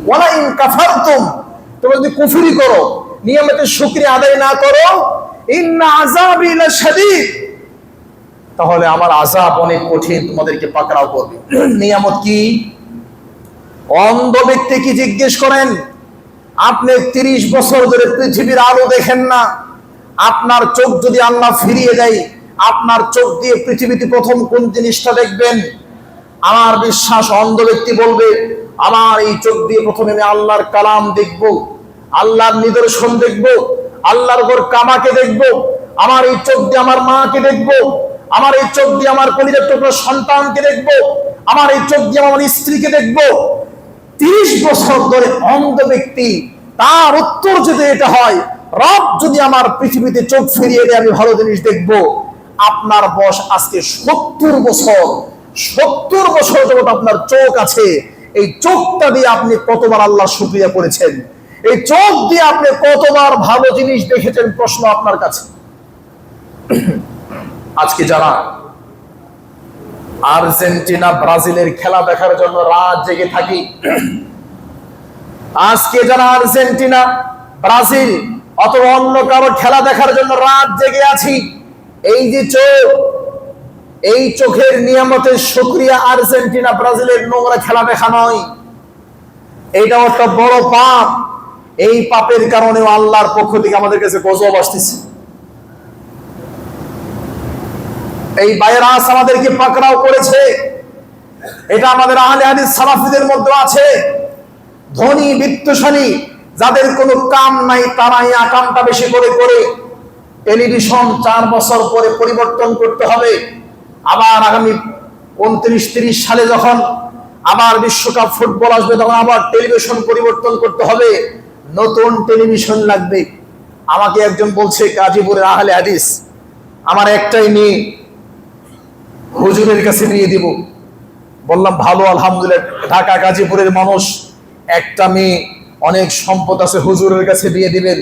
ওয়ালাইন কাফারতুম, তোমরা যদি কুফরি করো, নিয়ামতের শুকরিয়া আদায় না করো, ইন্না আযাবি লাশাদীদ, তাহলে আমার আযাব অনেক কঠিন, তোমাদেরকে পাকড়াও করবে। নিয়ামত কি? অন্ধ ব্যক্তি কি জিজ্ঞেস করেন? আপনি 30 বছর ধরে পৃথিবীর আলো দেখেন না, আপনার চোখ যদি আল্লাহ ফিরিয়ে দেয়, আপনার চোখ দিয়ে পৃথিবীতে প্রথম কোন জিনিসটা দেখবেন? আমার বিশ্বাস অন্ধ ব্যক্তি বলবে, আমার এই চোখ দিয়ে প্রথমে আমি আল্লাহর কালাম দেখব, আল্লাহর নিদর্শন দেখব, আল্লাহর ঘর কাবাকে দেখব, আমার এই চোখ দিয়ে আমার মাকে দেখব, আমার এই চোখ দিয়ে আমার কলিজার টুকরা সন্তানকে দেখব, আমার এই চোখ দিয়ে আমার স্ত্রীকে দেখব। 30 বছর ধরে অন্ধ ব্যক্তি, তার উত্তর যদি এটা হয়, রব যদি আমার পৃথিবীতে চোখ ফিরিয়ে দেয় আমি ভালো জিনিস দেখব। আপনার বয়স আজকে 70 বছর, 70 বছর যাবত আপনার চোখ আছে। এই চোখটা দিয়ে আপনি কতবার আল্লাহ শুকরিয়া করেছেন? এই চোখ দিয়ে আপনি কতবার ভালো জিনিস দেখেছেন? প্রশ্ন আপনার কাছে। আজকে যারা আর্জেন্টিনা ব্রাজিলের খেলা দেখার জন্য রাত জেগে থাকি, আজকে যারা আর্জেন্টিনা ব্রাজিল অথবা অন্য কারো খেলা দেখার জন্য রাত জেগে আছি, এই যে চোখ, এই চোখের নিয়ামতের শুকরিয়া আর্জেন্টিনা ব্রাজিলের নোংরা খেলা দেখা নয়, এইটাও একটা বড় পাপ। এই পাপের কারণে আল্লাহর পক্ষ থেকে আমাদের কাছে গজব আসতেছে। এই ভাইরাস আমাদেরকে পাকড়াও করেছে। এটা আমাদের আহলে হাদিস সালাফিদের মধ্যে আছে। ধনী বিত্তশালী যাদের কোনো কাম নাই, তারা এই আকামটা বেশি করে করে টেলিভিশন 4 বছর পরে পরিবর্তন করতে হবে। আবার আগামী 29-30 সালে যখন আবার বিশ্বকাপ ফুটবল আসবে, তখন আবার টেলিভিশন পরিবর্তন করতে হবে, নতুন টেলিভিশন লাগবে। আমাকে একজন বলছে, গাজীপুরের আহলে হাদিস, আমার একটাই মেয়ে, হুজুরের কাছে নিয়ে দিব। বললাম ভালো, আলহামদুলিল্লাহ, ঢাকা গাজীপুরের মানুষ, একটা মেয়ে, অনেক সম্পদ আছে, হুজুরের কাছে দিয়ে দিবেন।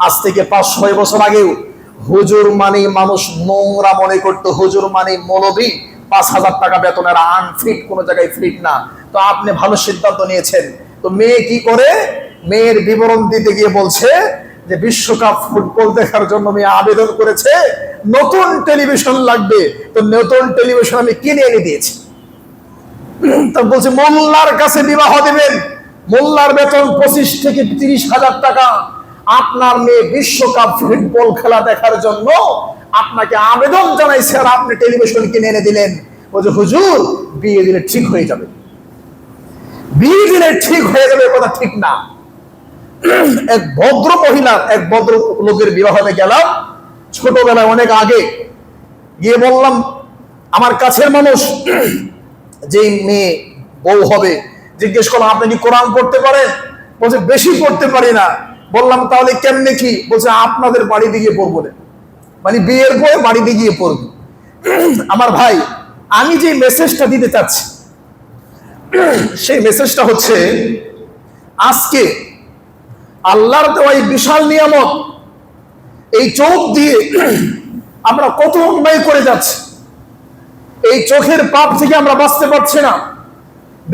আজ থেকে 5-6 বছর আগেও হুজুর মানে মানুষ নোংরা মনে করতো, হুজুর মানে মৌলবী, 5,000 টাকা বেতনের, আনফিট, কোনো জায়গায় ফিট না। তো আপনি ভালো সিদ্ধান্ত নিয়েছেন। তো মেয়ে কি করে? মেয়ের বিবরণ দিতে গিয়ে বলছে যে বিশ্বকাপ ফুটবল দেখার জন্য মেয়ে আবেদন করেছে, নতুন টেলিভিশন লাগবে। তো নতুন টেলিভিশন আমি কিনে এনে দিয়েছি। তা বলছে মোল্লার কাছে বিবাহ দিবেন, মোল্লার বেতন 25 থেকে 30 হাজার টাকা, আপনার মেয়ে বিশ্বকাপ ফুটবল খেলা দেখার জন্য আপনাকে আবেদন জানাইছে, আর আপনি টেলিভিশন কিনে এনে দিলেন। বলছে হুজুর বিয়ে দিলে ঠিক হয়ে যাবে, বিয়ে দিলে ঠিক হয়ে যাবে, কথা ঠিক না। এক ভদ্র মহিলার, এক ভদ্র লোকের বিবাহে গেলাম ছোটবেলায়, অনেক আগে। গিয়ে বললাম আমার কাছের মানুষ, যে মেয়ে বউ হবে, জিজ্ঞেস করলাম আপনি কি কোরআন পড়তে পারেন? বলছে বেশি পড়তে পারি না। বললাম তাহলে কেমনে কি? বলছে আপনাদের বাড়িতে গিয়ে পড়বো না, মানে বিয়ের পরে বাড়িতে গিয়ে পড়বো। আমার ভাই, আমি যে মেসেজটা দিতে চাচ্ছি সেই মেসেজটা হচ্ছে, আজকে আল্লাহর দেওয়া এই বিশাল নিয়ামত, এই চোখ দিয়ে আমরা কত অন্যায় করে যাচ্ছি। এই চোখের পাপ থেকে আমরা বাঁচতে পারছি না।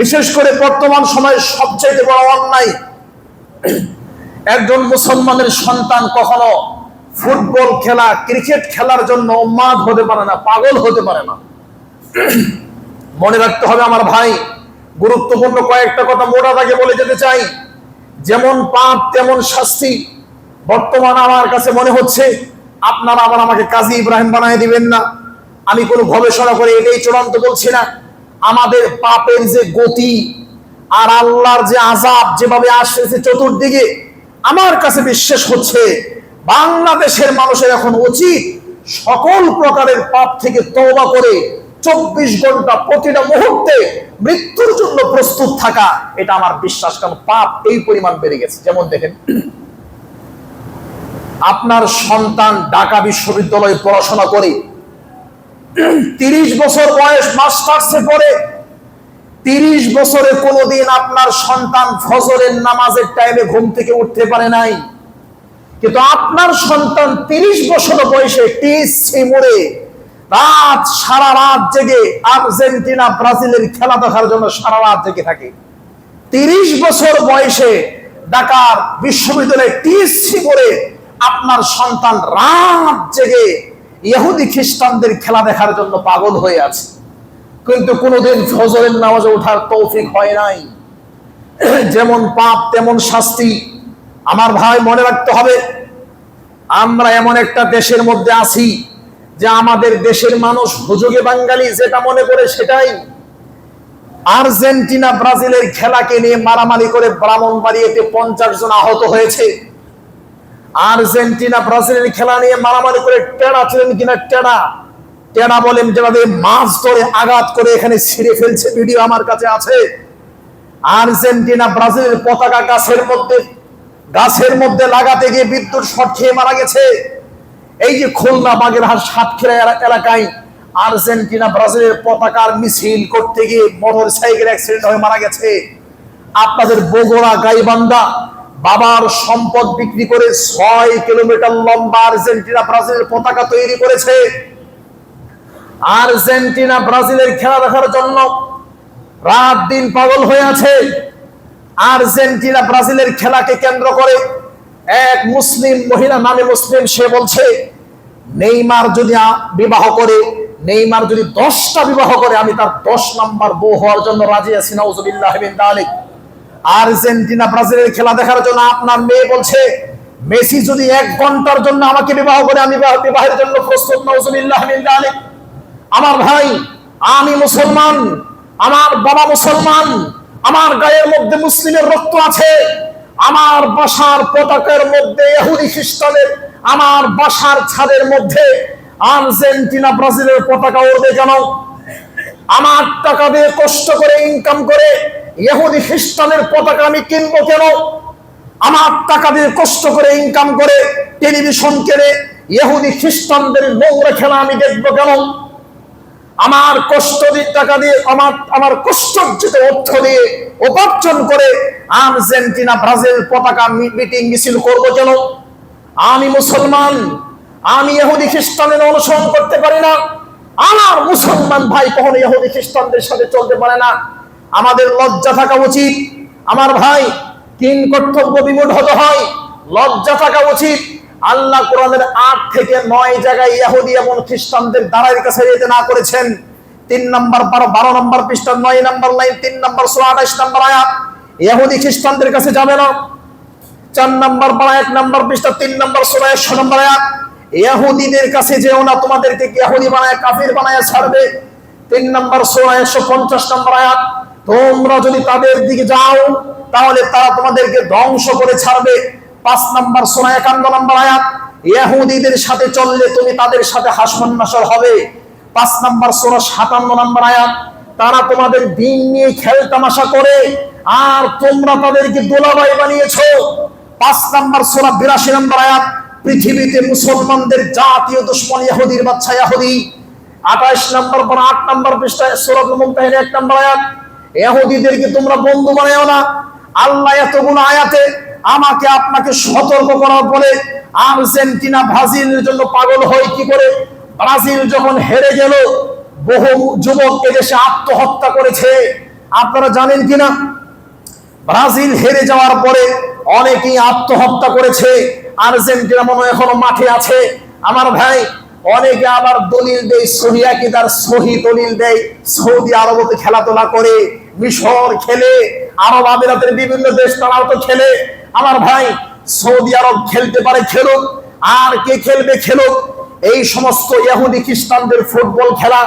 বিশেষ করে বর্তমান সময়ে সবচেয়ে বড় অন্যায়, একজন মুসলমানের সন্তান কখনো ফুটবল খেলা, ক্রিকেট খেলার জন্য উন্মাদ হতে পারে না, পাগল হতে পারে না। মনে রাখতে হবে আমার ভাই, গুরুত্বপূর্ণ কয়েকটা কথা মোটা দাগে বলে যেতে চাই। যেমন পাপ তেমন শাস্তি। বর্তমানে আমার কাছে মনে হচ্ছে আপনারা আবার আমাকে কাজী ইব্রাহিম বানায় দিবেন না। আমি কোনো গবেষণা করে এটাই চূড়ান্ত বলছি না। আমাদের পাপের যে গতি আর আল্লাহর যে আযাব যেভাবে আসছে চতুর্দিকে, আমার কাছে বিশ্বাস হচ্ছে বাংলাদেশের মানুষের এখন উচিত সকল প্রকারের পাপ থেকে তওবা করে 24 ঘন্টা প্রতিটা মুহূর্তে মৃত্যুর জন্য প্রস্তুত থাকা, এটা আমার বিশ্বাস। কারণ পাপ এই পরিমাণ বেড়ে গেছে। যেমন দেখেন, আপনার সন্তান ঢাকা বিশ্ববিদ্যালয়ে পড়াশোনা করে 30 বছর বয়স, মাস্টার্সে পড়ে, 30 বছরে কোনোদিন আপনার সন্তান ফজরের নামাজের টাইমে ঘুম থেকে উঠতে পারে নাই। কিন্তু আপনার সন্তান 30 বছর বয়সে টিএসসি মোড়ে সারা রাত জেগে আর্জেন্টিনা ব্রাজিলের খেলা দেখার জন্য সারা রাত জেগে থাকে। 30 বছর বয়সে ঢাকার বিশ্ববিদ্যালয়ে টিএসসি মোড়ে আপনার সন্তান রাত জেগে ইহুদি খ্রিস্টানদের খেলা দেখার জন্য পাগল হয়ে আছে, কিন্তু কোনোদিন ফজরের নামাজে ওঠার তৌফিক হয় নাই। যেমন পাপ তেমন শাস্তি। আমার ভাই, মনে রাখতে হবে আমরা এমন একটা দেশের মধ্যে আছি যে আমাদের দেশের মানুষ হুজুগে বাঙালি যেটা মনে করে সেটাই। আর্জেন্টিনা ব্রাজিলের খেলাকে নিয়ে মারামারি করে ব্রাহ্মণবাড়িয়াতে 50 জন আহত হয়েছে। আর্জেন্টিনা ব্রাজিলের খেলা নিয়ে মারামারি করে টেড়া ছিলেন কিনা, টেড়া বলেন, যেভাবে মাছ ধরে আঘাত করে এখানে ছিঁড়ে ফেলছে, ভিডিও আমার কাছে আছে। আর্জেন্টিনা ব্রাজিলের পতাকা গাছের মধ্যে লাগাতে গিয়ে বিদ্যুৎ শর্ট খেয়ে মারা গেছে। এই যে খুলনা বাগেরহাট সাতক্ষীরা এলাকায় আর্জেন্টিনা ব্রাজিলের পতাকার মিছিল করতে গিয়ে মোটর সাইকেল অ্যাক্সিডেন্ট হয়ে মারা গেছে। আপনাদের বগুড়া গাইবান্ধা বাবার সম্পদ বিক্রি করে 6 কিলোমিটার লম্বা আর্জেন্টিনা ব্রাজিলের পতাকা তৈরি করেছে। আর্জেন্টিনা ব্রাজিলের খেলা দেখার জন্য রাত দিন পাগল হয়ে আছে। আর্জেন্টিনা ব্রাজিলের খেলাকে কেন্দ্র করে এক মুসলিম মহিলা, নামে মুসলিম, সে বলছে নেইমার যদি বিবাহ করে, নেইমার যদি 10টা বিবাহ করে, আমি তার 10 নাম্বার বউ হওয়ার জন্য রাজি আছি। নাউজুবিল্লাহ মিন যালিক। আর্জেন্টিনা ব্রাজিলের খেলা দেখার জন্য আপনার মেয়ে বলছে মেসি যদি 1 ঘন্টার জন্য আমাকে বিবাহ করে, আমি বিবাহের জন্য প্রস্তুত। নাউজুবিল্লাহ মিন যালিক। আমার ভাই, আমি মুসলমান, আমার বাবা মুসলমান, আমার গায়ের মধ্যে মুসলিমের রক্ত আছে। আমার বাসার পতাকার মধ্যে ইহুদি খ্রিস্টানের, আমার বাসার ছাদের মধ্যে আর্জেন্টিনা ব্রাজিলের পতাকা উড়বে কেন? আমার টাকা দিয়ে কষ্ট করে ইনকাম করে ইহুদি খ্রিস্টানের পতাকা আমি কিনবো কেন? আমার টাকা দিয়ে কষ্ট করে ইনকাম করে টেলিভিশন কিনে ইহুদি খ্রিস্টানদের নোংরা খেলা আমি দেখবো কেন? আমার কষ্ট দিয়ে টাকা দিয়ে, আমার কষ্টার্জিত অর্থ দিয়ে উপার্জন করে আর্জেন্টিনা ব্রাজিল পতাকা মিটিং মিছিল করবো কেন? আমি মুসলমান, আমি ইহুদি খ্রিস্টানের অনুসরণ করতে পারি না। আমার মুসলমান ভাই কখনো ইহুদি খ্রিস্টানদের সাথে চলতে পারে না। আমাদের লজ্জা থাকা উচিত। আমার ভাই, 3 কর্তব্য বিমূঢ় হতে হয়, লজ্জা থাকা উচিত। আল্লাহ কোরআনের 8 থেকে 9 জায়গায় ইহুদি এবং খ্রিস্টানদের দ্বারার কাছে যেতে না করেছেন। 3 নম্বর 12 নম্বর পৃষ্ঠা 9 নম্বর লাইন 3 নম্বর সূরা 28 নম্বর আয়াত। ইহুদি খ্রিস্টানদের কাছে যাবে না। 4 নম্বর পারা 1 নম্বর পৃষ্ঠা 3 নম্বর সূরা 100 নম্বর আয়াত। ইহুদিদের কাছে যেও না, তোমাদেরকে ইহুদি বানায় কাফির বানায় ছাড়বে। 3 নম্বর সূরা 150 নম্বর আয়াত। তোমরা যদি তাদের দিকে যাও তাহলে তারা তোমাদেরকে ধ্বংস করে ছাড়বে। 5 নম্বর সূরা 51 নম্বর আয়াত। ইহুদিদের সাথে চললে তুমি তাদের সাথে হাসর নাসর হবে। 5 নম্বর সূরা 57 নম্বর আয়াত। তারা তোমাদের দিন নিয়ে খেলতামাশা করে আর তোমরা তাদেরকে দোলাবাই বানিয়েছো। 5 নম্বর সূরা 82 নম্বর আয়াত। পৃথিবীতে মুসলমানদের জাতীয় দুশমন ইহুদির বাচ্চা ইহুদি। 28 নম্বর পর 8 নম্বর পৃষ্ঠায় সূরাতুল মুমতাহিনা 1 নম্বর আয়াত। ইহুদিদেরকে তোমরা বন্ধু বানাও না। আল্লাহ এতগুলো আয়াতে আমাকে আপনাকে সতর্ক করার পরে আর্জেন্টিনা ব্রাজিলের জন্য পাগল হয় কি করে? ব্রাজিল যখন হেরে গেল, বহু যুবক এদেশে আত্মহত্যা করেছে। আপনারা জানেন কিনা? ব্রাজিল হেরে যাওয়ার পরে অনেকেই আত্মহত্যা করেছে। আর্জেন্টিনা মনে হয় এখনো মাঠে আছে। আমার ভাই, অনেকে আবার দলিল দেয়, সহি আকীদার সহি দলিল দেয়, সৌদি আরবতে খেলাধুলা করে, মিশর খেলে, আরব আমিরাতের বিভিন্ন দেশ তারাও তো খেলে। আমার ভাই, সৌদি আরব খেলতে পারে খেলুক, আর কে খেলবে খেলুক। এই সমস্ত ইহুদি খ্রিস্টানদের ফুটবল খেলা,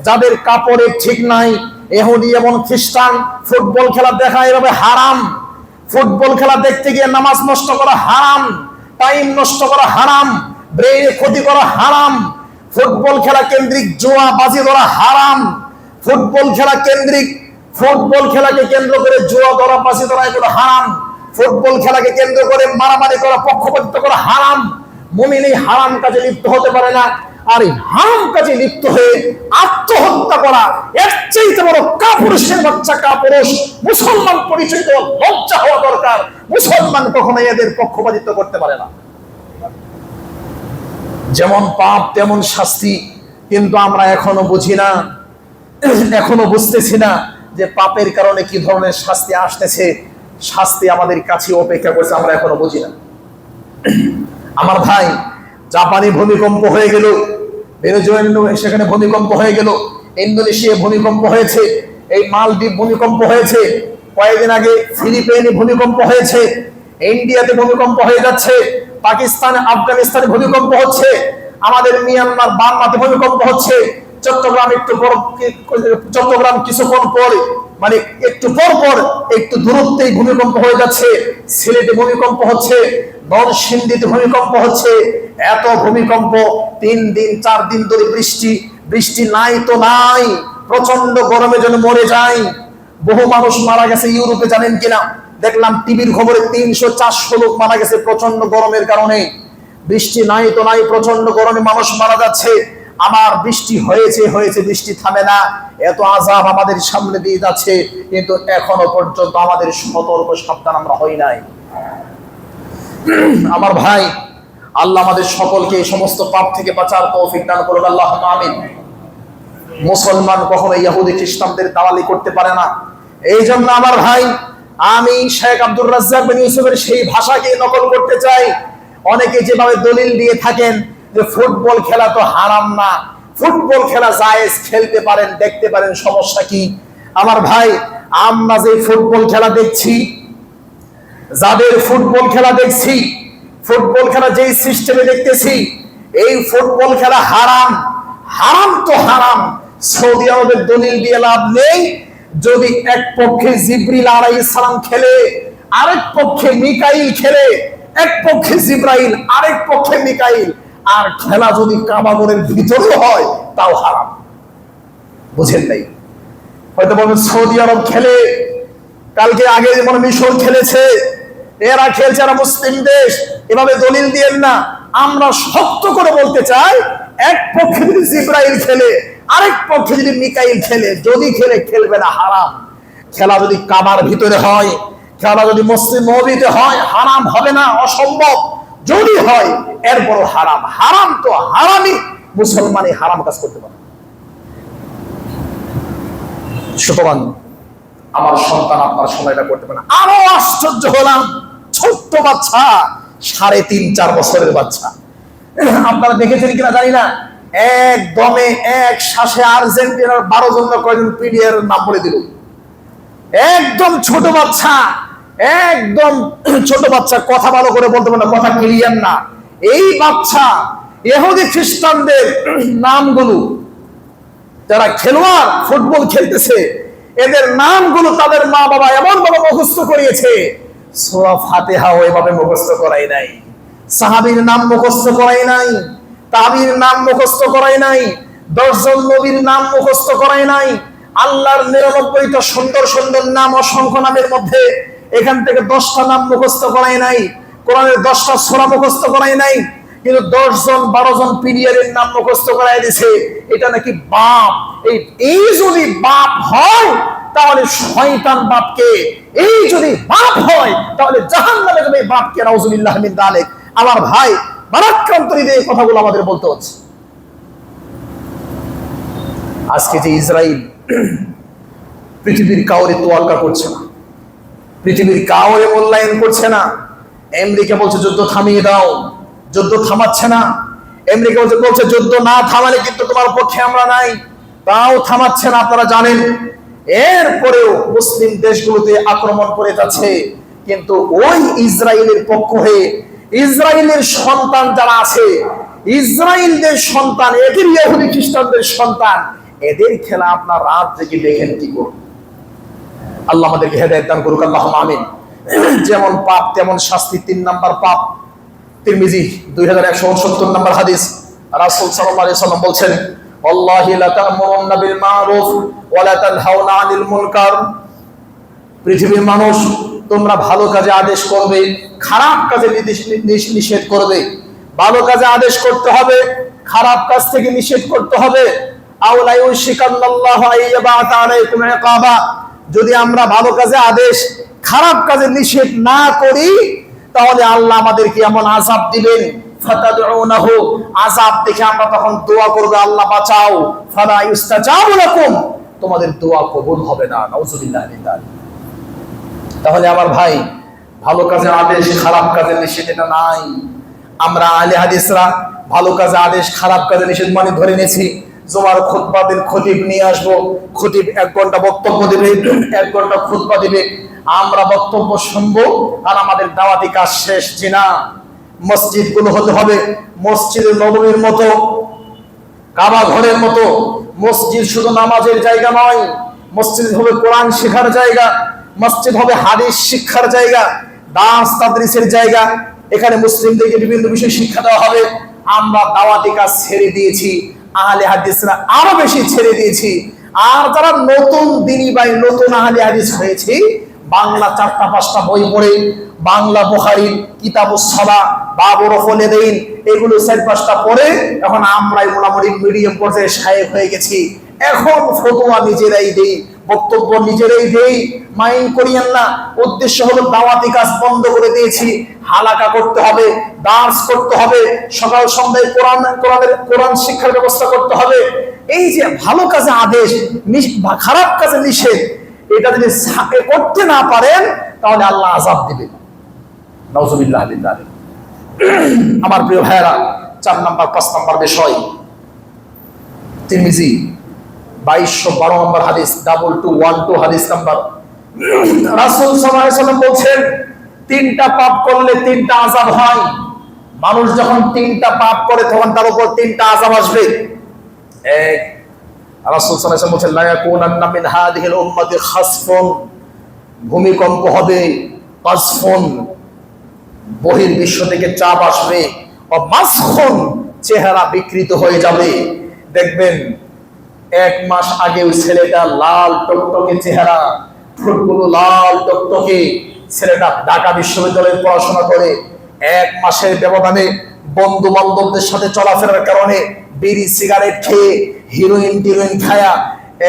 যাদের কাপড়ের ঠিক নাই, ইহুদি এবং খ্রিস্টান ফুটবল খেলা দেখা এভাবে হারাম। ফুটবল খেলা দেখতে গিয়ে নামাজ নষ্ট করা হারাম, টাইম নষ্ট করা হারাম, ব্রেইনে ক্ষতি করা হারাম। ফুটবল খেলা কেন্দ্রিক জুয়া বাজি ধরা হারাম। ফুটবল খেলাকে কেন্দ্র করে জুয়া ধরা বাজি ধরা এগুলো হারাম। ফুটবল খেলাকে কেন্দ্র করে মারামারি করা, পক্ষপাতিত্ব করা হারাম। মুমিন এই হারাম কাজে লিপ্ত হতে পারে না। আর এই হারাম কাজে লিপ্ত হয়ে আত্মহত্যা করা, এর চাইতে বড় কাপুরুষের বাচ্চা কাপুরুষ। মুসলমান পরিচয় দেওয়া লজ্জা হওয়া দরকার। মুসলমান কখনো এদের পক্ষপাতিত্ব করতে পারে না। যেমন পাপ তেমন শাস্তি, কিন্তু আমরা এখনো বুঝি না, এখনো বুঝতেছি না যে পাপের কারণে কি ধরনের শাস্তি আসতেছে। শাস্তি আমাদের কাছে অপেক্ষা করছে, আমরা এখনো বুঝি না। আমার ভাই, জাপানে ভূমিকম্প হয়ে গেল, ভেনেজুয়েলা সেখানে ভূমিকম্প হয়ে গেল, ইন্দোনেশিয়া ভূমিকম্প হয়েছে, এই মালদ্বীপ ভূমিকম্প হয়েছে, কয়েকদিন আগে ফিলিপাইনে ভূমিকম্প হয়েছে, ইন্ডিয়াতে ভূমিকম্প হয়ে যাচ্ছে, পাকিস্তান আফগানিস্তানে ভূমিকম্প হচ্ছে, আমাদের মিয়ানমার বার্মাতে ভূমিকম্প হচ্ছে, চট্টগ্রাম কিছুক্ষণ পর মানে একটু পর পর একটু দূরত্বেই ভূমিকম্প হয়ে যাচ্ছে, সিলেটে ভূমিকম্প হচ্ছে, নরসিংদীতে ভূমিকম্প হচ্ছে। এত ভূমিকম্প, 3 দিন 4 দিন ধরে বৃষ্টি নাই তো নাই, প্রচন্ড গরমে যেন মরে যায়। বহু মানুষ মারা গেছে ইউরোপে, জানেন কিনা? দেখলাম টিভির খবরে 300-400 লোক মারা গেছে প্রচন্ড গরমের কারণে। বৃষ্টি নাই তো নাই, প্রচন্ড গরমে মানুষ মারা যাচ্ছে। আমার বৃষ্টি হয়েছে, বৃষ্টি থামে না। এত আযাব আমাদের সামনে দিয়ে যাচ্ছে, কিন্তু এখনো পর্যন্ত আমাদের সতর্ক সাবধান আমরা হই নাই। আমার ভাই, আল্লাহ আমাদের সকলকে এই সমস্ত পাপ থেকে বাঁচার তৌফিক দান করুন, আল্লাহুম্মা আমিন। মুসলমান কখনো ইহুদি খ্রিস্টানদের দালালি করতে পারে না। এই জন্য আমার ভাই, আমি শেখ আব্দুর রাজ্জাক বিন ইউসুফের সেই ভাষাকে নকল করতে চাই। অনেকে যেভাবে দলিল দিয়ে থাকেন যে ফুটবল খেলা তো হারাম না, ফুটবল খেলা জায়েজ, খেলতে পারেন, দেখতে পারেন, সমস্যা কি? আমার ভাই, আমরা যে ফুটবল খেলা দেখছি, যাদের ফুটবল খেলা দেখছি, ফুটবল খেলা যেই সিস্টেমে দেখতেছি, এই ফুটবল খেলা হারাম। হারাম তো হারাম, সৌদি আরবের দলিল দিয়ে লাভ নেই। যদি এক পক্ষে জিবরিল আলাইহিস সালাম খেলে, আরেক পক্ষে মিকাইল খেলে, এক পক্ষে জিবরাইল, আরেক পক্ষে মিকাইল, আর খেলা যদি কাবাগরের ভিতরে হয়, তাও হারাম। বুঝেন নাই? হয়তো বলবেন সৌদি আরব খেলে, কালকে আগে যেমন মিশর খেলেছে, এরা খেলছে, এরা মুসলিম দেশ, এভাবে দলিল দিয়েন না। আমরা শক্ত করে বলতে চাই, এক পক্ষে যদি জিবরাইল খেলে, আরেক পক্ষে যদি মিকাইল খেলে, যদি খেলে, খেলবে না, হারাম। খেলা যদি কাবার ভিতরে হয়, খেলা যদি মসজিদ নববীতে হয়, হারাম হবে না, অসম্ভব। যদি হয়, এরপরও হারাম। হারাম তো হারামই, মুসলমানই হারাম কাজ করতে পারে। সুতরাং আমার সন্তান আপনার সময়টা করতে পারে না। আরো আশ্চর্য হলাম, ছোট্ট বাচ্চা, 3.5-4 বছরের বাচ্চা। আপনারা দেখেছেন কিনা জানি না, একদমে এক শ্বাসে আর্জেন্টিনার 12 জন কয়জন প্লেয়ারের নাম বলে দিল। একদম ছোট বাচ্চা, একদম ছোট বাচ্চা, কথা ভালো করে বলতে পারে না, কথা ক্লিয়ার না। এই বাচ্চা ইহুদি খ্রিস্টানদের নামগুলো, যারা খেলোয়াড় ফুটবল খেলতেছে, এদের নামগুলো তাদের মা বাবা এমন ভাবে মুখস্থ করিয়েছে, সূরা ফাতিহা এভাবে মুখস্থ করাই নাই, সাহাবীর নাম মুখস্থ করাই নাই, তাবির নাম মুখস্থ করাই নাই, 10 জন নবীর নাম মুখস্থ করাই নাই, আল্লাহর 99টা সুন্দর সুন্দর নাম, অসংখ্য নামের মধ্যে এখান থেকে 10টা নাম মুখস্থ করাই নাই, কোরআনের 10টা সূরা মুখস্থ করাই নাই, কিন্তু 10 জন 12 জন পিরিয়ডের নাম মুখস্থ করাই দিয়েছে। এটা নাকি বাপ। এই যদি বাপ হয় তাহলে শয়তান বাপকে, এই যদি বাপ হয় তাহলে জাহান্নামে যাবে বাপকে, নাউজুবিল্লাহ মিন যালিক। আমার ভাই, মারাত্মক এই কথাগুলো আমাদের বলতে হচ্ছে। আজকে যে ইসরায়েল পৃথিবীর কাউরে তোয়াক্কা করছে না, পৃথিবীর কাউরে মূল্যায়ন করছে না। আমেরিকা বলছে যুদ্ধ থামিয়ে দাও, যুদ্ধ থামাচ্ছে না। আমেরিকা বলছে যুদ্ধ না থামালে কিন্তু তোমার পক্ষে আমরা নাই, তাও থামাচ্ছে না, আপনারা জানেন। এরপরেও মুসলিম দেশগুলোতে আক্রমণ করে যাচ্ছে, কিন্তু ওই ইসরায়েলের পক্ষ হয়ে ইসরায়েলের সন্তান যারা আছে, ইসরায়েলদের সন্তান, এদের ইহুদি খ্রিস্টানদের সন্তান, এদের খেলা আপনার রাত জেগে দেখেন কি করুন। আল্লাহ আমাদেরকে হেদায়েত দান করুক, আল্লাহুম্মা আমিন। যেমন পাপ তেমন শাস্তি, 3 নাম্বার পাপ। তিরমিজি 2169 নাম্বার হাদিস, রাসূল সাল্লাল্লাহু আলাইহি সাল্লাম বলছেন, ওয়াল্লাহি লা তা'মুরুন্না বিল মা'রুফ ওয়া লা তানহাউনা আনিল মুনকার। পৃথিবীর মানুষ, তোমরা ভালো কাজে আদেশ করবে, খারাপ কাজে নিষেধ করবে। ভালো কাজে আদেশ করতে হবে, খারাপ কাজ থেকে নিষেধ করতে হবে। আও লা ইউশিকাল্লাহু আইয়াবাতা আলাইকুম ইকাবা। যদি আমরা ভালো কাজে আদেশ, খারাপ কাজে নিষেধ না করি, তাহলে আল্লাহ আমাদেরকে এমন আযাব দিবেন, ফাতাদউনাহু, আযাব দেখে আমরা তখন দোয়া করব, আল্লাহ বাঁচাও, ফালা ইউস্তাজাবু লাকুম, তোমাদের দোয়া কবুল হবে না, নাউজুবিল্লাহ মিন যালিক। তাহলে আমার ভাই, ভালো কাজে আদেশ, খারাপ কাজে নিষেধ এটা নাই। আমরা আহলে হাদিসরা ভালো কাজে আদেশ, খারাপ কাজে নিষেধ মানে ধরে নিয়েছি। জুমার খুতবা দিন খতিব নিয়ে আসবো, খতিব 1 ঘন্টা বক্তব্য দিবে, 1 ঘন্টা খুতবা দিবে, আমরা বক্তব্য শুনবো, আর আমাদের দাওয়াতি কাজ শেষ। জিনা মসজিদ গুলো হতে হবে মসজিদে নববীর মতো, কাবা ঘরের মতো। মসজিদ শুধু নামাজের জায়গা নয়, মসজিদ হবে কোরআন শেখার জায়গা, মসজিদ হবে হাদিস শিক্ষার জায়গা, দাস তাদরিসের জায়গা। এখানে মুসলিমদেরকে বিভিন্ন বিষয় শিক্ষা দেওয়া হবে। আমরা দাওয়াতি কাজ ছেড়ে দিয়েছি, আহলে হাদিসরা আরো বেশি ছেড়ে দিয়েছি। আর যারা নতুন দিনী ভাই, নতুন আহলে হাদিস হয়েছে, বাংলা 4টা-5টা বই পড়ে, বাংলা বুখারীর কিতাবুস সালাহ, বাবুর ওয়ালিদাইন, এগুলো 4-5টা পড়ে এখন আমরাই মোটামুটি মিডিয়াম পর্যায়ে শায়েখ হয়ে গেছি। এখন ফতোয়া নিজেরাই দেই, বক্তব্য নিজেরাই দেই, মাইন্ড করিয়েন না। উদ্দেশ্য হলো দাওয়াতি কাজ বন্ধ করে দিয়েছি। হালাকা করতে হবে, দার্স করতে হবে, সকাল সন্ধ্যায় কোরআন শিক্ষার ব্যবস্থা করতে হবে। এই যে ভালো কাজে আদেশ, খারাপ কাজে নিষেধ, এটা যদি করতে না পারেন তাহলে আল্লাহ আযাব দিবেন, নাউজুবিল্লাহ মিন যালিক। আমার প্রিয় ভাইরা, 4 নাম্বার 5 নাম্বার বিষয়, তিরমিজি 2212 নম্বর হাদিস, 2212 হাদিস নাম্বার। রাসূল সাল্লাল্লাহু আলাইহি সাল্লাম বলেন, 3টা পাপ করলে 3টা আযাব হয়। মানুষ যখন 3টা পাপ করে তখন তার উপর 3টা আযাব আসবে। এক, রাসূল সাল্লাল্লাহু আলাইহি সাল্লাম বলেন, লা ইয়াকুনান্না মিন হাদিহিল উম্মতি খাসফুন, ভূমিকম্প হবে, কাসফুন, বহির্বিশ্ব থেকে চাপ আসবে, ও মাসখুন, চেহারা বিকৃত হয়ে যাবে। দেখবেন 1 মাস আগে ওই ছেলেটা লাল টকটকে চেহারা, ঠোঁটগুলো লাল টকটকে, ছেলেটা ঢাকা বিশ্ববিদ্যালয়ে পড়াশোনা করে 1 মাসের ব্যবধানে বন্ধু বান্ধবদের সাথে চলাফেরার কারণে বিড়ি সিগারেট খেয়ে, হিরোইন টিরোইন খায়া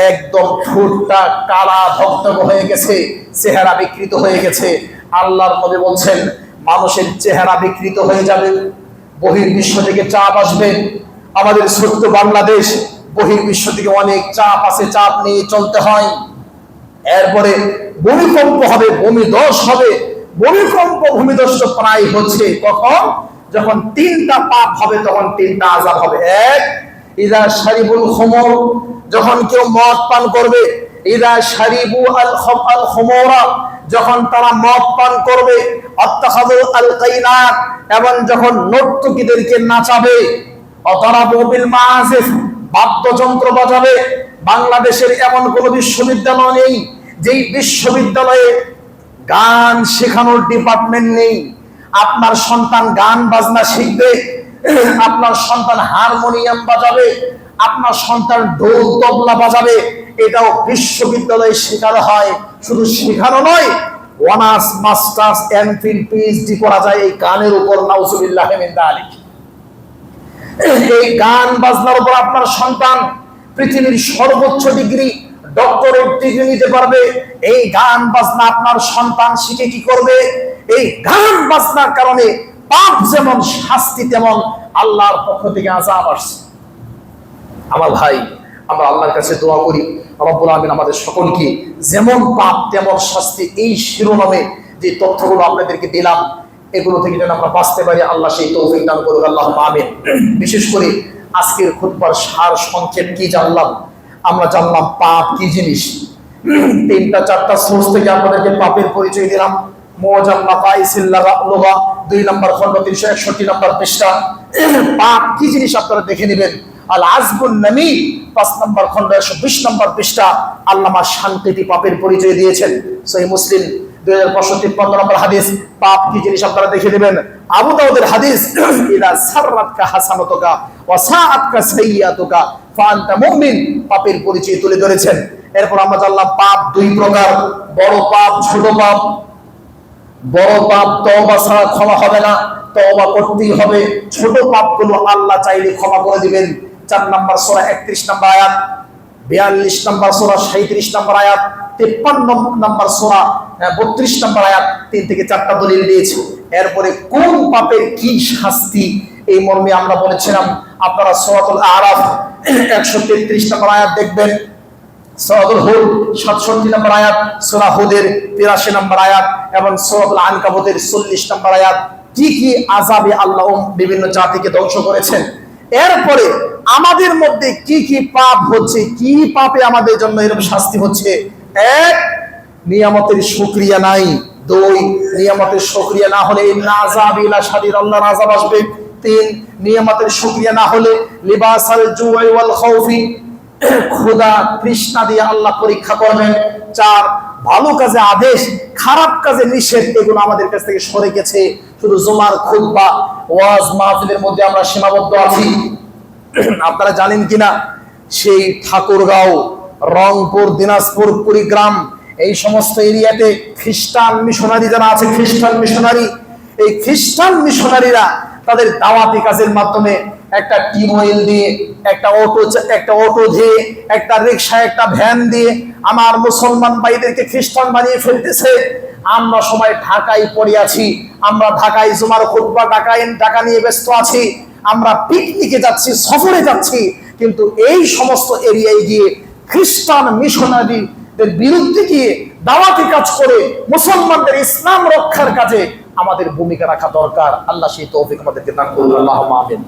একদম ঠোঁটটা কালা ধকধক হয়ে গেছে, চেহারা বিকৃত হয়ে গেছে। আল্লাহর নবী বলছেন, মানুষের চেহারা বিকৃত হয়ে যাবে, বহির্বিশ্ব থেকে চাপ আসবে। আমাদের ছোট্ট বাংলাদেশ, বহির্বিশ্ব থেকে অনেক চাপ আছে, চাপ নিয়ে চলতে হয়। এরপরে ভূমিকম্প হবে, ভূমিধস হবে। ভূমিকম্প ভূমিধস প্রায় হচ্ছে কখন? যখন 3টা পাপ হবে তখন 3টা আযাব হবে। 1, ইযা শারিবুল খুমর, যখন কেউ মদ পান করবে। ইযা শারিবু আল খুমরা, যখন তারা মদ পান করবে, আত্তাখাযুল আলকাইনাত, এবং যখন নর্তকীদেরকে নাচাবে, অতরাবু বিল মাআজিফ, বাদ্যযন্ত্র বাজাবে। বাংলাদেশের এমন কোন বিশ্ববিদ্যালয় নেই যেই বিশ্ববিদ্যালয়ে গান শেখানোর ডিপার্টমেন্ট নেই। আপনার সন্তান গান বাজনা শিখবে, আপনার সন্তান হারমোনিয়াম বাজাবে, আপনার সন্তান ঢোল তবলা বাজাবে, এটাও বিশ্ববিদ্যালয়ে শেখানো হয়। শুধু শেখানো নয়, অনার্স মাস্টার্স এমফিল পিএইচডি করা যায় এই গানের উপর। নাউজুবিল্লাহ মিন যালিক। এই গান বাজনার উপর আপনার সন্তান পৃথিবীর সর্বোচ্চ ডিগ্রি ডক্টরেট ডিগ্রি নিতে পারবে। এই গান বাজনা আপনার সন্তান শিখে কি করবে? এই গান বাজনার কারণে পাপ যেমন শাস্তি, তেমন আল্লাহর পক্ষ থেকে আযাব আসছে। আমার ভাই, আমরা আল্লাহর কাছে দোয়া করি রব্বুল আমিন আমাদের সকলকে যেমন পাপ তেমন শাস্তি, এই শিরোনামে যে তথ্যগুলো আপনাদেরকে দিলাম, এগুলো থেকে যেন আমরা বাঁচতে পারি, আল্লাহ সেই তৌফিক দান করুন, আল্লাহুম্মা আমিন। বিশেষ করে আজকের খুতবার সার সংক্ষেপ কি জানলাম? আমরা জানলাম পাপ কি জিনিস। 3-4টা সোর্স থেকে আপনাদেরকে পাপের পরিচয় দিলাম। মুআজ্জাম মাকাইসিল লুগা 2 নম্বর খণ্ড 361 নম্বর পৃষ্ঠা। পাপ কি জিনিস আপনারা দেখে নেবেন। আল আজবুন নামী 5 নম্বর খণ্ড 120 নম্বর পৃষ্ঠা আল্লামা শানকিতি পাপের পরিচয় দিয়েছেন। সহিহ মুসলিম 2553 নম্বর হাদিস, পাপ কি জিনিস আপনারা দেখে নেবেন। আবু দাউদের হাদিস, ইদা সাররাতকা হাসানাতুকা ওয়া সাআতকা সাইয়্যাতুকা ফাআনতা মুমিন, পাপের পরিচয় তুলে ধরেছেন। এরপর আমরা জানলাম পাপ 2 প্রকার, বড় পাপ, ছোট পাপ। বড় পাপ তওবা ছাড়া ক্ষমা হবে না, তওবা করতেই হবে। ছোট পাপগুলো আল্লাহ চাইলে ক্ষমা করে দিবেন। 4 নম্বর সূরা 31 নম্বর আয়াত, 42 নম্বর সূরা 37 নম্বর আয়াত, 53 নম্বর সূরা 32 নম্বর আয়াত, 3 থেকে 4টা দলিল দিয়েছে। এরপরে কোন পাপের কি শাস্তি, এই মর্মে আমরা বলেছিলাম আপনারা সূরাতুল আরাফ 133 নম্বর আয়াত দেখবেন, সূরাতুল হুদ 67 নম্বর আয়াত, সূরা হুদের 83 নম্বর আয়াত, এবং সূরাতুল আনকাবুতের 40 নম্বর আয়াত, কি কি আযাবে আল্লাহ বিভিন্ন জাতিকে ধ্বংস করেছেন। এরপরে আমাদের মধ্যে কি কি পাপ হচ্ছে, কি পাপে আমাদের জন্য এরকম শাস্তি হচ্ছে। 1, নিয়ামতের শুকরিয়া নাই। 2, নিয়ামতের শুকরিয়া না হলে ইন্না আযাবি লাশাদীদ, আল্লাহর আযাব আসবে। 3, নিয়ামতের শুকরিয়া না হলে লিবাসাল জুই ওয়াল খাউফি, ক্ষুধা তৃষ্ণা দিয়ে আল্লাহ পরীক্ষা করবেন। 4, ভালো কাজে আদেশ, খারাপ কাজে নিষেধ, এগুলো আমাদের কাছ থেকে সরে গেছে। শুধু জুমার খুতবা ওয়াজ মাহফিলের মধ্যে আমরা সীমাবদ্ধ আছি। আপনারা জানেন কিনা, সেই ঠাকুরগাঁও, রংপুর, দিনাজপুর, কুড়িগ্রাম, এই সমস্ত এরিয়াতে খ্রিস্টান মিশনারি যারা আছে, খ্রিস্টান মিশনারি, এই খ্রিস্টান মিশনারিরা তাদের দাওয়াতি কাজের মাধ্যমে একটা টিউবওয়েল দিয়ে, একটা অটো দিয়ে, একটা রিক্সা, একটা ভ্যান দিয়ে আমার মুসলমান ভাইদেরকে খ্রিস্টান বানিয়ে ফেলতেছে। আমরা সবাই ঢাকায় পড়ে আছি, আমরা ঢাকায় জুমার খুতবা, ঢাকা নিয়ে ব্যস্ত আছি, আমরা পিকনিকে যাচ্ছি, সফরে যাচ্ছি, কিন্তু এই সমস্ত এরিয়ায় গিয়ে খ্রিস্টান মিশনারিদের বিরুদ্ধে গিয়ে দাওয়াতি কাজ করে মুসলমানদের ইসলাম রক্ষার কাজে আমাদের ভূমিকা রাখা দরকার। আল্লাহ সেই তৌফিক আমাদেরকে দান করুন, আল্লাহুম্মা আমিন।